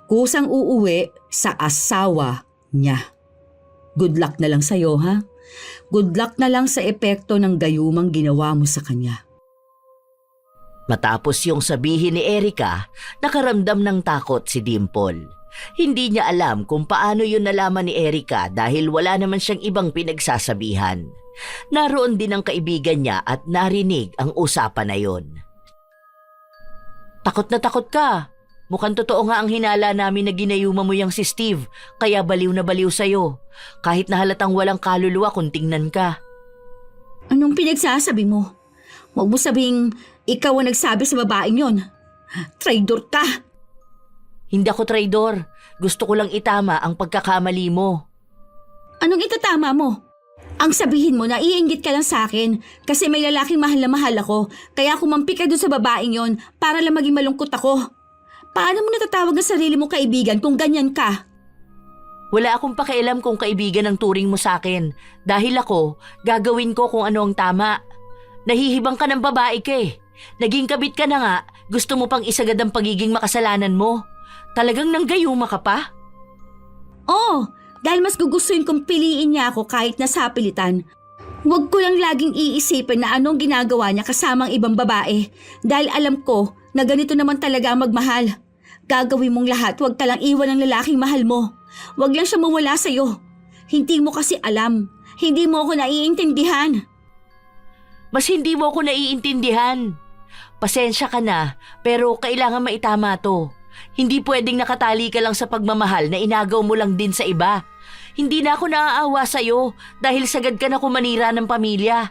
Kusang uuwi sa asawa niya. Good luck na lang sa'yo, ha? Good luck na lang sa epekto ng gayumang ginawa mo sa kanya. Matapos yung sabihin ni Erica, nakaramdam ng takot si Dimple. Hindi niya alam kung paano yun nalaman ni Erica dahil wala naman siyang ibang pinagsasabihan. Naroon din ang kaibigan niya at narinig ang usapan na yon. Takot na takot ka. Mukhang totoo nga ang hinala namin na ginayuma mo yang si Steve, kaya baliw na baliw sa'yo. Kahit na halatang walang kaluluwa kung tingnan ka. Anong pinagsasabi mo? Huwag mo sabing ikaw ang nagsabi sa babaeng yon. Traidor ka! Hindi ako traidor. Gusto ko lang itama ang pagkakamali mo. Anong itatama mo? Ang sabihin mo na iinggit ka lang sa akin kasi may lalaking mahal na mahal ako kaya kumampi ka doon sa babaeng yon para lang maging malungkot ako. Paano mo natatawag ang sarili mong kaibigan kung ganyan ka? Wala akong pakialam kung kaibigan ang turing mo sa akin. Dahil ako, gagawin ko kung ano ang tama. Nahihibang ka ng babae ka eh. Naging kabit ka na nga, gusto mo pang isagad ang pagiging makasalanan mo. Talagang nanggayuma ka pa? Oo, dahil mas gugustuhin kong piliin niya ako kahit nasa pilitan. Huwag ko lang laging iisipin na anong ginagawa niya kasamang ibang babae dahil alam ko na ganito naman talaga ang magmahal. Gagawin mong lahat, huwag ka lang iwan ng lalaking mahal mo. Huwag lang siya mawala sa'yo. Hindi mo kasi alam. Hindi mo ako naiintindihan. Mas hindi mo ako naiintindihan. Pasensya ka na, pero kailangan maitama to. Hindi pwedeng nakatali ka lang sa pagmamahal na inagaw mo lang din sa iba. Hindi na ako naaawa sa'yo dahil sagad ka na kumanira ng pamilya.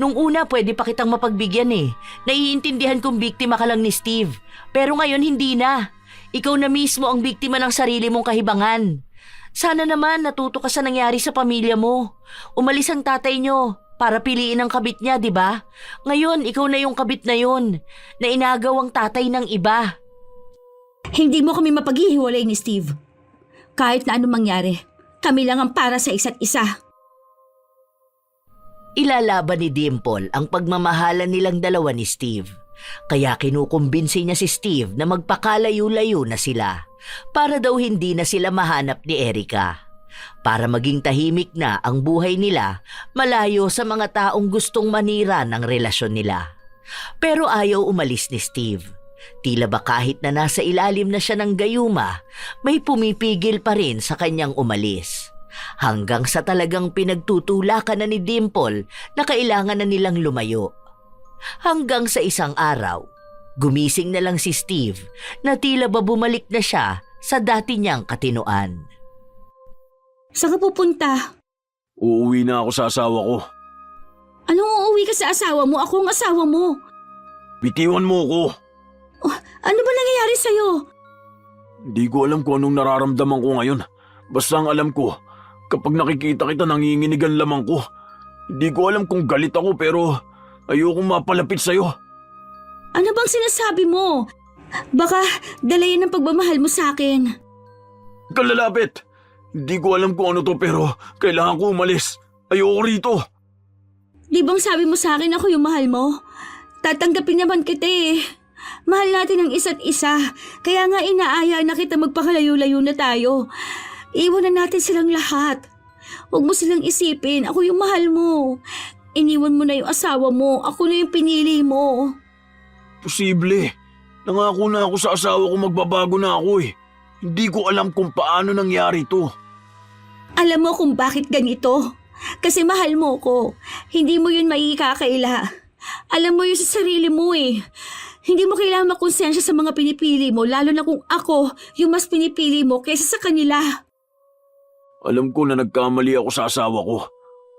Nung una pwede pa kitang mapagbigyan eh. Naiintindihan kong biktima ka lang ni Steve. Pero ngayon hindi na. Ikaw na mismo ang biktima ng sarili mong kahibangan. Sana naman natuto ka sa nangyari sa pamilya mo. Umalis ang tatay nyo. para piliin ang kabit niya, di ba? Ngayon, ikaw na yung kabit na yun, na inagaw ang tatay ng iba. Hindi mo kami mapaghihiwalay ni Steve. Kahit na anong mangyari, kami lang ang para sa isa't isa. Ilalaban ni Dimple ang pagmamahalan nilang dalawa ni Steve. Kaya kinukumbinsi niya si Steve na magpakalayo-layo na sila para daw hindi na sila mahanap ni Erica. Para maging tahimik na ang buhay nila malayo sa mga taong gustong manira ng relasyon nila. Pero ayaw umalis ni Steve. Tila ba kahit na nasa ilalim na siya ng gayuma, may pumipigil pa rin sa kanyang umalis. Hanggang sa talagang pinagtutulakan na ni Dimple na kailangan na nilang lumayo. Hanggang sa isang araw, gumising na lang si Steve na tila ba bumalik na siya sa dati niyang katinoan. Saan ka pupunta? Uuwi na ako sa asawa ko. Anong uuwi ka sa asawa mo? Ako ang asawa mo. Bitiwan mo ko. Ano ba nangyayari sa'yo? Hindi ko alam kung anong nararamdaman ko ngayon. Basta ang alam ko, kapag nakikita kita nanginginig ang lamang ko. Hindi ko alam kung galit ako pero ayokong mapalapit sa'yo. Ano bang sinasabi mo? Baka dalayan ng pagmamahal mo sa akin. Kalalapit! Hindi ko alam kung ano to pero kailangan ko umalis. Ayoko rito. Di bang sabi mo sa akin ako yung mahal mo? Tatanggapin naman kita eh. Mahal natin ang isa't isa. Kaya nga inaaya na kita magpakalayo-layo na tayo. Iwan na natin silang lahat. Huwag mo silang isipin. Ako yung mahal mo. Iniwan mo na yung asawa mo. Ako na yung pinili mo. Posible. Nangako na ako sa asawa ko magbabago na ako eh. Hindi ko alam kung paano nangyari to. Alam mo kung bakit ganito? Kasi mahal mo ko. Hindi mo yun maikakaila. Alam mo yun sa sarili mo eh. Hindi mo kailangan makonsensya sa mga pinipili mo, lalo na kung ako yung mas pinipili mo kaysa sa kanila. Alam ko na nagkamali ako sa asawa ko.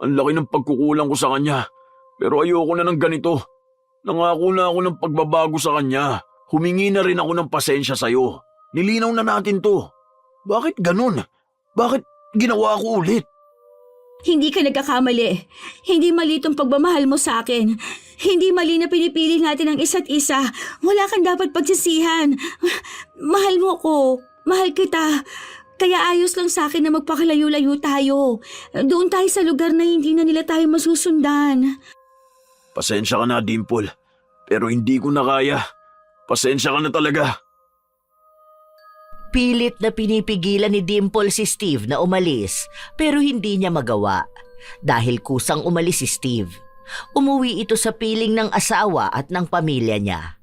Ang laki ng pagkukulang ko sa kanya. Pero ayoko na ng ganito. Nangako na ako ng pagbabago sa kanya. Humingi na rin ako ng pasensya sa'yo. Nilinaw na natin to. Bakit ganun? Bakit ginawa ko ulit? Hindi ka nagkakamali. Hindi mali itong pagmamahal mo sa akin. Hindi mali na pinipili natin ang isa't isa. Wala kang dapat pagsisihan. Mahal mo ko. Mahal kita. Kaya ayos lang sa akin na magpakalayo-layo tayo. Doon tayo sa lugar na hindi na nila tayo masusundan. Pasensya ka na, Dimple. Pero hindi ko na kaya. Pasensya ka na talaga. Pilit na pinipigilan ni Dimple si Steve na umalis pero hindi niya magawa. Dahil kusang umalis si Steve, umuwi ito sa piling ng asawa at ng pamilya niya.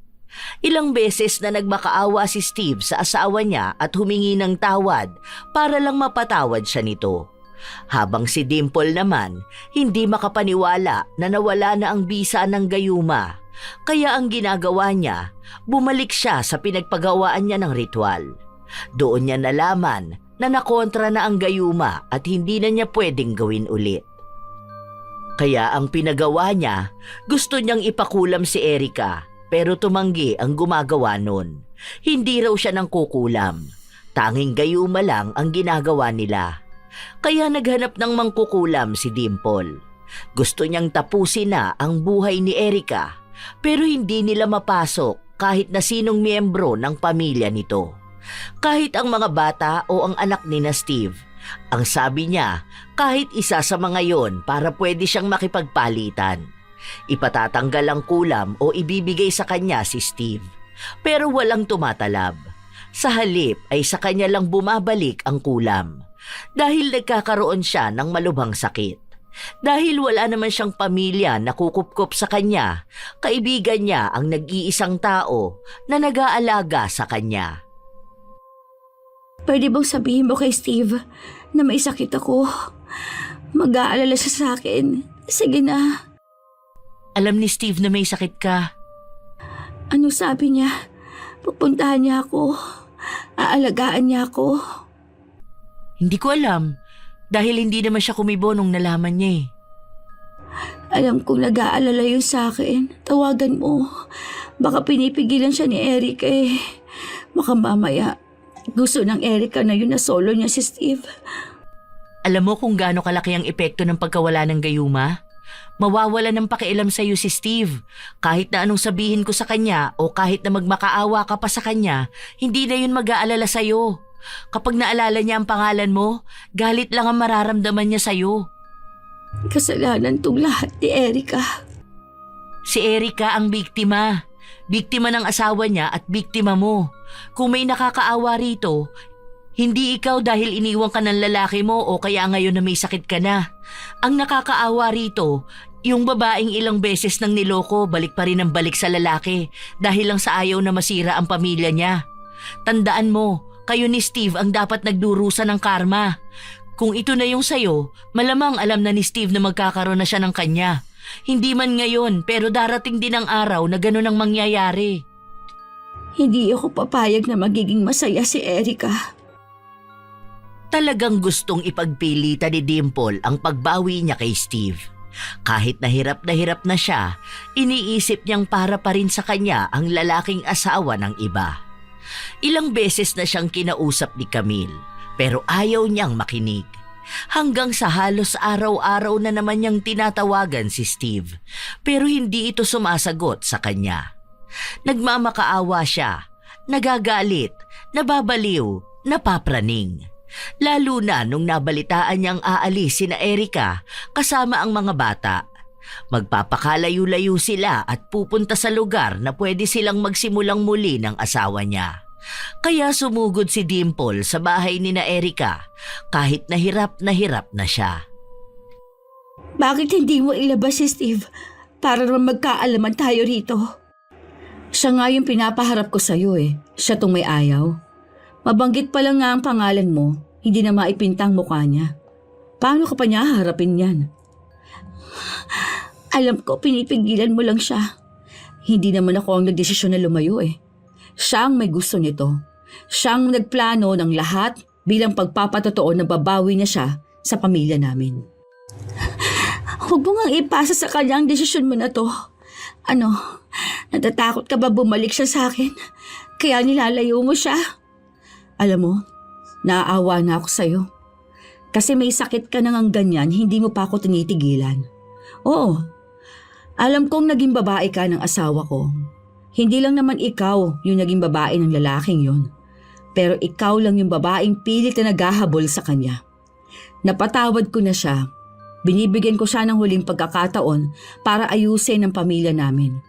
Ilang beses na nagmakaawa si Steve sa asawa niya at humingi ng tawad para lang mapatawad siya nito. Habang si Dimple naman, hindi makapaniwala na nawala na ang bisa ng gayuma. Kaya ang ginagawa niya, bumalik siya sa pinagpagawaan niya ng ritual. Doon niya nalaman na nakontra na ang gayuma at hindi na niya pwedeng gawin ulit. Kaya ang pinagawa niya, gusto niyang ipakulam si Erica pero tumanggi ang gumagawa nun. Hindi raw siya nang kukulam. Tanging gayuma lang ang ginagawa nila. Kaya naghanap ng mangkukulam si Dimple. Gusto niyang tapusin na ang buhay ni Erica pero hindi nila mapasok kahit na sinong miyembro ng pamilya nito. Kahit ang mga bata o ang anak ni na Steve, ang sabi niya kahit isa sa mga yon para pwede siyang makipagpalitan. Ipatatanggal ang kulam o ibibigay sa kanya si Steve. Pero walang tumatalab. Sa halip ay sa kanya lang bumabalik ang kulam. Dahil nagkakaroon siya ng malubhang sakit. Dahil wala naman siyang pamilya na kukupkop sa kanya, kaibigan niya ang nag-iisang tao na nag-aalaga sa kanya. Pwede bang sabihin mo kay Steve na may sakit ako? Mag-aalala siya sa akin. Sige na. Alam ni Steve na may sakit ka. Ano sabi niya? Pupuntahan niya ako. Aalagaan niya ako. Hindi ko alam. Dahil hindi naman siya kumibo nung nalaman niya eh. Alam kong nag-aalala yun sa akin. Tawagan mo. Baka pinipigilan siya ni Eric eh. Baka mamaya gusto ng Erica na yun na solo niya si Steve. Alam mo kung gaano kalaki ang epekto ng pagkawala ng gayuma? Mawawala ng pakialam sa'yo si Steve. Kahit na anong sabihin ko sa kanya o kahit na magmakaawa ka pa sa kanya, hindi na yun mag-aalala sa'yo. Kapag naalala niya ang pangalan mo, galit lang ang mararamdaman niya sa'yo. Kasalanan tong lahat ni Erica. Si Erica ang biktima. Biktima ng asawa niya at biktima mo. Kung may nakakaawa rito, hindi ikaw dahil iniwan ka ng lalaki mo o kaya ngayon na may sakit ka na. Ang nakakaawa rito, yung babaeng ilang beses nang niloko balik pa rin ang balik sa lalaki dahil lang sa ayaw na masira ang pamilya niya. Tandaan mo, kayo ni Steve ang dapat nagdurusa ng karma. Kung ito na yung sayo, malamang alam na ni Steve na magkakaroon na siya ng kanya. Hindi man ngayon pero darating din ang araw na ganun ang mangyayari. Hindi ako papayag na magiging masaya si Erica. Talagang gustong ipagpilitan ni Dimple ang pagbawi niya kay Steve. Kahit na hirap na siya, iniisip niyang para pa rin sa kanya ang lalaking asawa ng iba. Ilang beses na siyang kinausap ni Camille, pero ayaw niyang makinig. Hanggang sa halos araw-araw na naman niyang tinatawagan si Steve, pero hindi ito sumasagot sa kanya. Nagmamakaawa siya, nagagalit, nababaliw, napapraning. Lalo na nung nabalitaan niyang aalis sina Erica kasama ang mga bata. Magpapakalayo-layo sila at pupunta sa lugar na pwede silang magsimulang muli ng asawa niya. Kaya sumugod si Dimple sa bahay ni na Erica kahit na hirap na siya. Bakit hindi mo ilabas si Steve para naman magkaalaman tayo rito? Siya nga yung pinapaharap ko sa'yo eh. Siya tong may ayaw. Mabanggit pa lang nga ang pangalan mo, hindi na maipintang mukha niya. Paano ka pa niya haharapin yan? Alam ko, pinipigilan mo lang siya. Hindi naman ako ang nagdesisyon na lumayo eh. Siya ang may gusto nito. Siya ang nagplano ng lahat bilang pagpapatotoo na babawi niya siya sa pamilya namin. Huwag mo nga ipasa sa kanya ang desisyon mo na to. Ano, natatakot ka ba bumalik siya sa akin? Kaya nilalayo mo siya? Alam mo, naaawa na ako sa'yo. Kasi may sakit ka nang ganyan, hindi mo pa ako tinitigilan. Oo, alam kong naging babae ka ng asawa ko. Hindi lang naman ikaw yung naging babae ng lalaking yon. Pero ikaw lang yung babaeng pilit na naghahabol sa kanya. Napatawad ko na siya. Binibigyan ko siya ng huling pagkakataon para ayusin ang pamilya namin.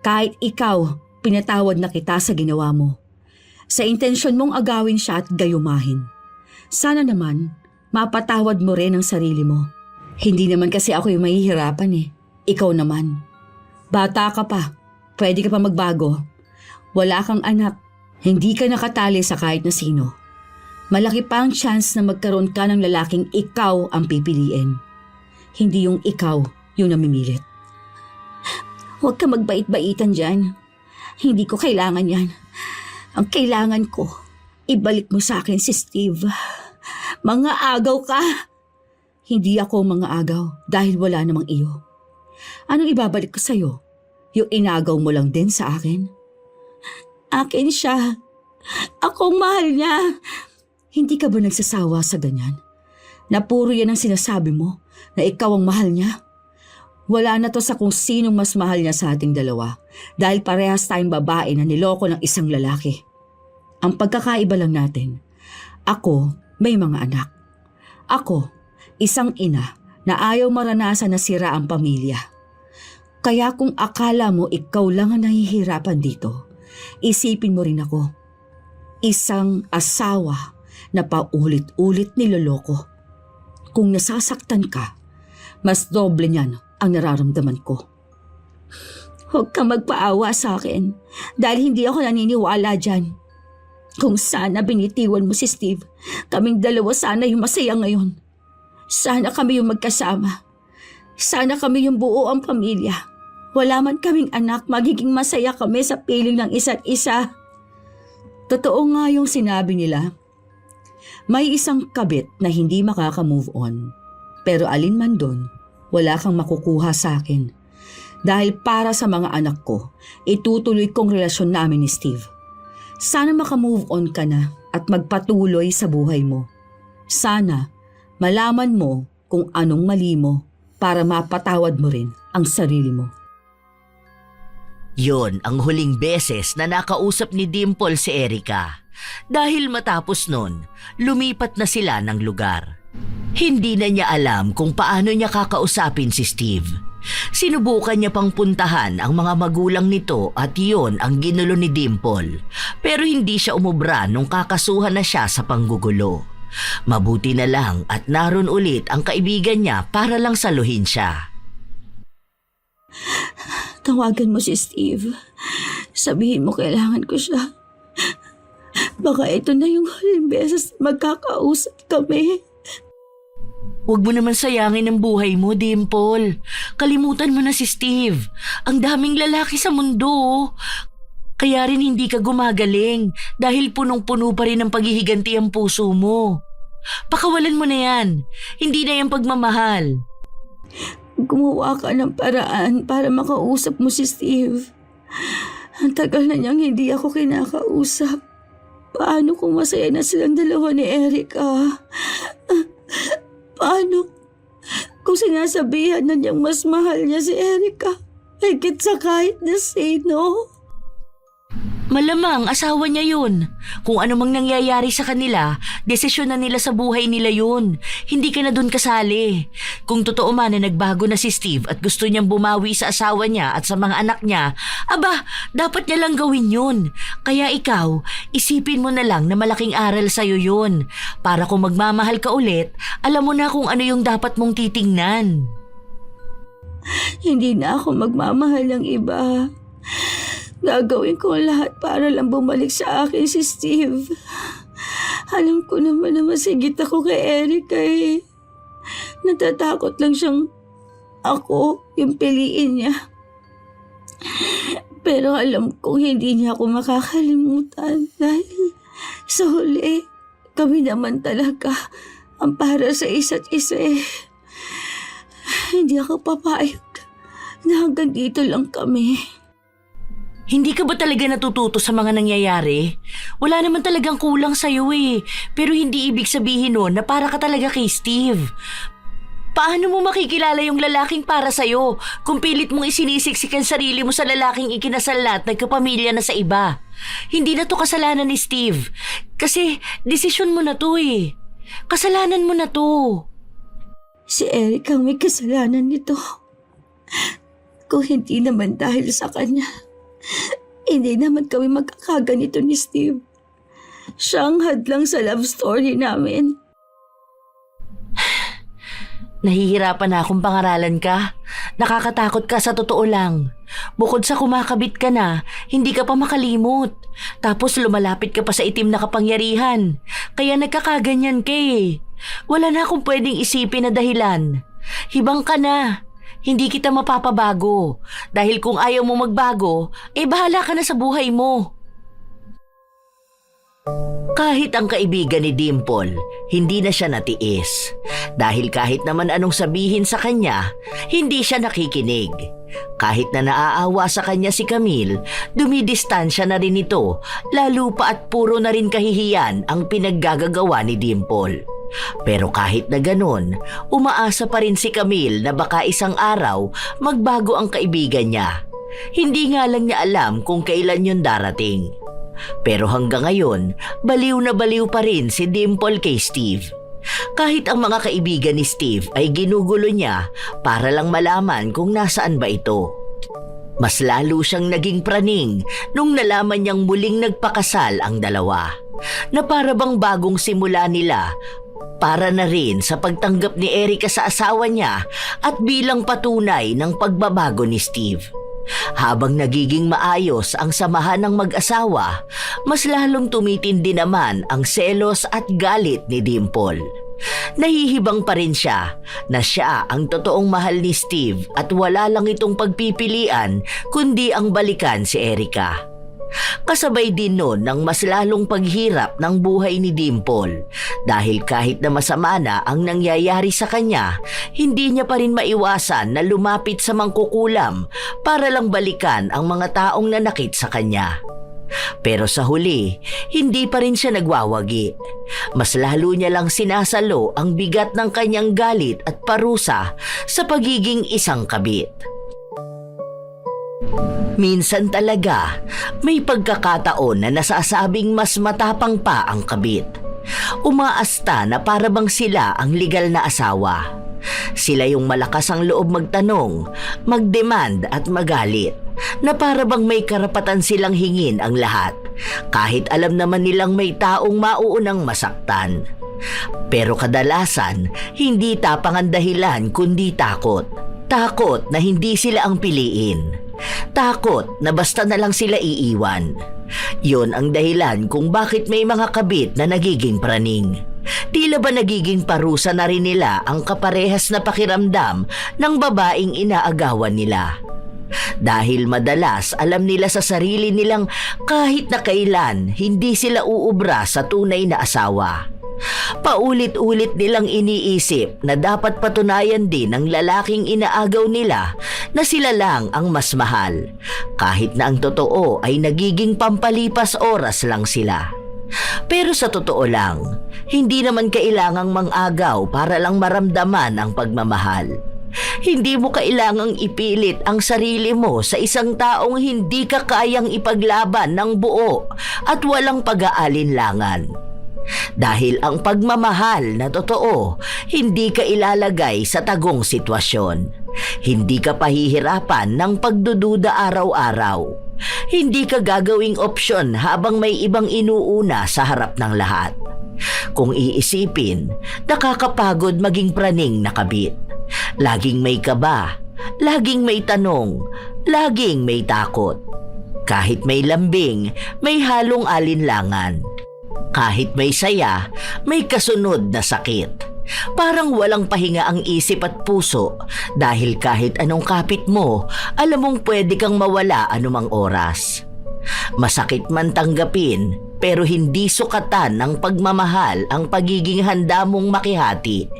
Kahit ikaw, pinatawad na kita sa ginawa mo. Sa intensyon mong agawin siya at gayumahin. Sana naman, mapatawad mo rin ang sarili mo. Hindi naman kasi ako yung mahihirapan eh. Ikaw naman. Bata ka pa. Pwede ka pa magbago. Wala kang anak. Hindi ka nakatali sa kahit na sino. Malaki pa ang chance na magkaroon ka ng lalaking ikaw ang pipiliin. Hindi yung ikaw yung namimilit. Huwag ka magbait-baitan dyan. Hindi ko kailangan yan. Ang kailangan ko, ibalik mo sa akin si Steve. Mga agaw ka. Hindi ako mga agaw dahil wala namang iyo. Anong ibabalik ko sa'yo? Yung inagaw mo lang din sa akin? Akin siya. Akong mahal niya. Hindi ka ba nagsasawa sa ganyan? Na puro yan ang sinasabi mo, na ikaw ang mahal niya? Wala na to sa kung sinong mas mahal niya sa ating dalawa dahil parehas tayong babae na niloko ng isang lalaki. Ang pagkakaiba lang natin, ako may mga anak. Ako, isang ina na ayaw maranasan na sira ang pamilya. Kaya kung akala mo ikaw lang ang nahihirapan dito, isipin mo rin ako. Isang asawa na paulit-ulit niloloko. Kung nasasaktan ka, mas doble niyan ang nararamdaman ko. Huwag kang magpaawa sa akin dahil hindi ako naniniwala dyan. Kung sana binitiwan mo si Steve, kaming dalawa sana yung masaya ngayon. Sana kami yung magkasama. Sana kami yung buo ang pamilya. Wala man kaming anak, magiging masaya kami sa piling ng isa't isa. Totoo nga yung sinabi nila. May isang kabit na hindi makaka-move on. Pero alin man doon, wala kang makukuha sa akin. Dahil para sa mga anak ko, itutuloy kong relasyon namin ni Steve. Sana makamove on ka na at magpatuloy sa buhay mo. Sana malaman mo kung anong mali mo para mapatawad mo rin ang sarili mo. Yon ang huling beses na nakausap ni Dimple si Erica. Dahil matapos nun, lumipat na sila ng lugar. Hindi na niya alam kung paano niya kakausapin si Steve. Sinubukan niya pang puntahan ang mga magulang nito at yon ang ginulo ni Dimple. Pero hindi siya umubra nung kakasuhan na siya sa panggugulo. Mabuti na lang at naroon ulit ang kaibigan niya para lang saluhin siya. Tawagan mo si Steve. Sabihin mo kailangan ko siya. Baka ito na yung huling beses na magkakausap kami. Huwag mo naman sayangin ang buhay mo, Dimple. Kalimutan mo na si Steve. Ang daming lalaki sa mundo. Kaya rin hindi ka gumagaling dahil punong-puno pa rin ang paghihiganti ang puso mo. Pakawalan mo na yan. Hindi na yan pagmamahal. Gumawa ka ng paraan para makausap mo si Steve. Ang tagal na niyang hindi ako kinakausap. Paano kung masaya na silang dalawa ni Erica? Paano kung sinasabihan na niyang mas mahal niya si Erica higit sa kahit na sino? Malamang asawa niya yun. Kung ano mang nangyayari sa kanila, desisyon na nila sa buhay nila yun. Hindi ka na dun kasali. Kung totoo man na nagbago na si Steve at gusto niyang bumawi sa asawa niya at sa mga anak niya, aba, dapat niya lang gawin yun. Kaya ikaw, isipin mo na lang na malaking aral sa'yo yun. Para kung magmamahal ka ulit, alam mo na kung ano yung dapat mong titingnan. Hindi na ako magmamahal ng iba. Gagawin ko ang lahat para lang bumalik sa akin si Steve. Alam ko naman na masigit ako kay Erica eh. Natatakot lang siyang ako yung piliin niya. Pero alam kong hindi niya ako makakalimutan dahil sa huli, kami naman talaga ang para sa isa't isa eh. Hindi ako papayag na hanggang dito lang kami. Hindi ka ba talaga natututo sa mga nangyayari? Wala naman talagang kulang sa'yo eh. Pero hindi ibig sabihin nun na para ka talaga kay Steve. Paano mo makikilala yung lalaking para sa'yo kung pilit mong isinisiksik ang sarili mo sa lalaking ikinasal at nagkapamilya na sa iba? Hindi na to kasalanan ni Steve. Kasi desisyon mo na to eh. Kasalanan mo na to. Si Eric ang may kasalanan nito. Kung hindi naman dahil sa kanya, hindi naman kami magkakaganito ni Steve. Siya ang hadlang sa love story namin. Nahihirapan na akong pangaralan ka. Nakakatakot ka sa totoo lang. Bukod sa kumakabit ka na, hindi ka pa makalimot. Tapos lumalapit ka pa sa itim na kapangyarihan. Kaya nagkakaganyan ka eh. Wala na akong pwedeng isipin na dahilan. Hibang ka na. Hindi kita mapapabago. Dahil kung ayaw mo magbago, bahala ka na sa buhay mo. Kahit ang kaibigan ni Dimple, hindi na siya natiis. Dahil kahit naman anong sabihin sa kanya, hindi siya nakikinig. Kahit na naaawa sa kanya si Camille, dumidistansya na rin ito, lalo pa at puro na rin kahihiyan ang pinaggagawa ni Dimple. Pero kahit na ganun, umaasa pa rin si Camille na baka isang araw magbago ang kaibigan niya. Hindi nga lang niya alam kung kailan yun darating. Pero hanggang ngayon, baliw na baliw pa rin si Dimple kay Steve. Kahit ang mga kaibigan ni Steve ay ginugulo niya para lang malaman kung nasaan ba ito. Mas lalo siyang naging praning nung nalaman niyang muling nagpakasal ang dalawa. Na para bang bagong simula nila para na rin sa pagtanggap ni Erica sa asawa niya at bilang patunay ng pagbabago ni Steve. Habang nagiging maayos ang samahan ng mag-asawa, mas lalong tumitindi naman ang selos at galit ni Dimple. Nahihibang pa rin siya na siya ang totoong mahal ni Steve at wala lang itong pagpipilian kundi ang balikan si Erica. Kasabay din nun ng mas lalong paghirap ng buhay ni Dimple dahil kahit na masama na ang nangyayari sa kanya, hindi niya pa rin maiwasan na lumapit sa mangkukulam para lang balikan ang mga taong nanakit sa kanya. Pero sa huli, hindi pa rin siya nagwawagi. Mas lalo niya lang sinasalo ang bigat ng kanyang galit at parusa sa pagiging isang kabit. Minsan talaga, may pagkakataon na nasasabing mas matapang pa ang kabit. Umaasta na para bang sila ang legal na asawa. Sila yung malakas ang loob magtanong, magdemand at magalit, na para bang may karapatan silang hingin ang lahat, kahit alam naman nilang may taong mauunang masaktan. Pero kadalasan, hindi tapang ang dahilan kundi takot. Takot na hindi sila ang piliin. Takot na basta na lang sila iiwan. Yun ang dahilan kung bakit may mga kabit na nagiging praning. Tila ba nagiging parusa na rin nila ang kaparehas na pakiramdam ng babaeng inaagawan nila. Dahil madalas alam nila sa sarili nilang kahit na kailan hindi sila uubra sa tunay na asawa. Paulit-ulit nilang iniisip na dapat patunayan din ng lalaking inaagaw nila na sila lang ang mas mahal, kahit na ang totoo ay nagiging pampalipas oras lang sila. Pero sa totoo lang, hindi naman kailangang mang-agaw para lang maramdaman ang pagmamahal. Hindi mo kailangang ipilit ang sarili mo sa isang taong hindi ka kayang ipaglaban ng buo at walang pag-aalinlangan. Dahil ang pagmamahal na totoo, hindi ka ilalagay sa tagong sitwasyon. Hindi ka pahihirapan ng pagdududa araw-araw. Hindi ka gagawing opsyon habang may ibang inuuna sa harap ng lahat. Kung iisipin, nakakapagod maging praning na kabit. Laging may kaba, laging may tanong, laging may takot. Kahit may lambing, may halong alinlangan. Kahit may saya, may kasunod na sakit. Parang walang pahinga ang isip at puso dahil kahit anong kapit mo, alam mong pwede kang mawala anumang oras. Masakit man tanggapin, pero hindi sukatan ng pagmamahal ang pagiging handa mong makihati.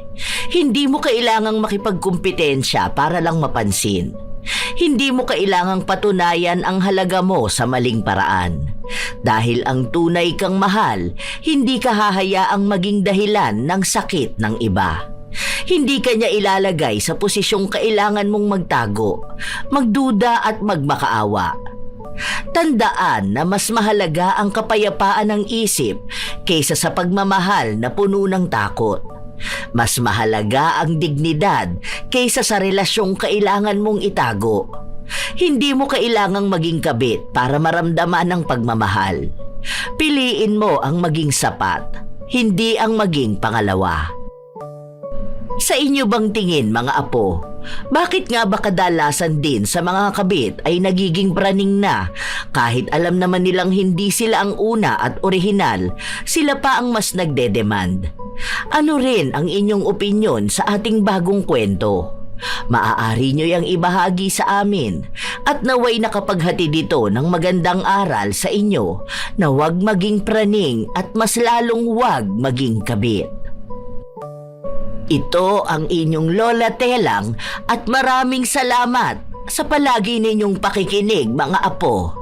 Hindi mo kailangang makipagkumpetensya para lang mapansin. Hindi mo kailangang patunayan ang halaga mo sa maling paraan. Dahil ang tunay kang mahal, hindi ka hahayaang maging dahilan ng sakit ng iba. Hindi ka niya ilalagay sa posisyong kailangan mong magtago, magduda at magmakaawa. Tandaan na mas mahalaga ang kapayapaan ng isip kaysa sa pagmamahal na puno ng takot. Mas mahalaga ang dignidad kaysa sa relasyong kailangan mong itago. Hindi mo kailangang maging kabit para maramdaman ang pagmamahal. Piliin mo ang maging sapat, hindi ang maging pangalawa. Sa inyo bang tingin, mga apo, bakit nga ba kadalasan din sa mga kabit ay nagiging praning na kahit alam naman nilang hindi sila ang una at orihinal, sila pa ang mas nagdedemand? Ano rin ang inyong opinyon sa ating bagong kwento? Maaari nyo yang ibahagi sa amin at naway nakapaghati dito ng magandang aral sa inyo na huwag maging praning at mas lalong huwag maging kabit. Ito ang inyong Lola Telang at maraming salamat sa palagi ninyong pakikinig, mga apo.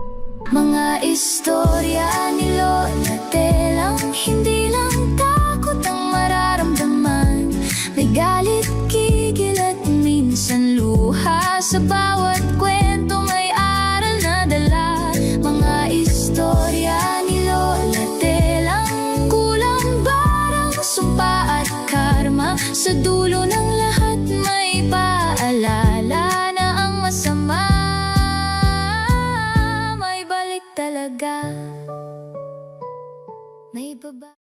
Mga istorya ni Lola Telang, hindi lang takot ang mararamdaman. May galit, kigil at minsan luha. Sa bawat kwento may aral na dala. Mga istorya ni Lola Telang, kulang barang sumpa at karma. Sa dulo ng lahat may paalala na ang masama may balik talaga. May baba.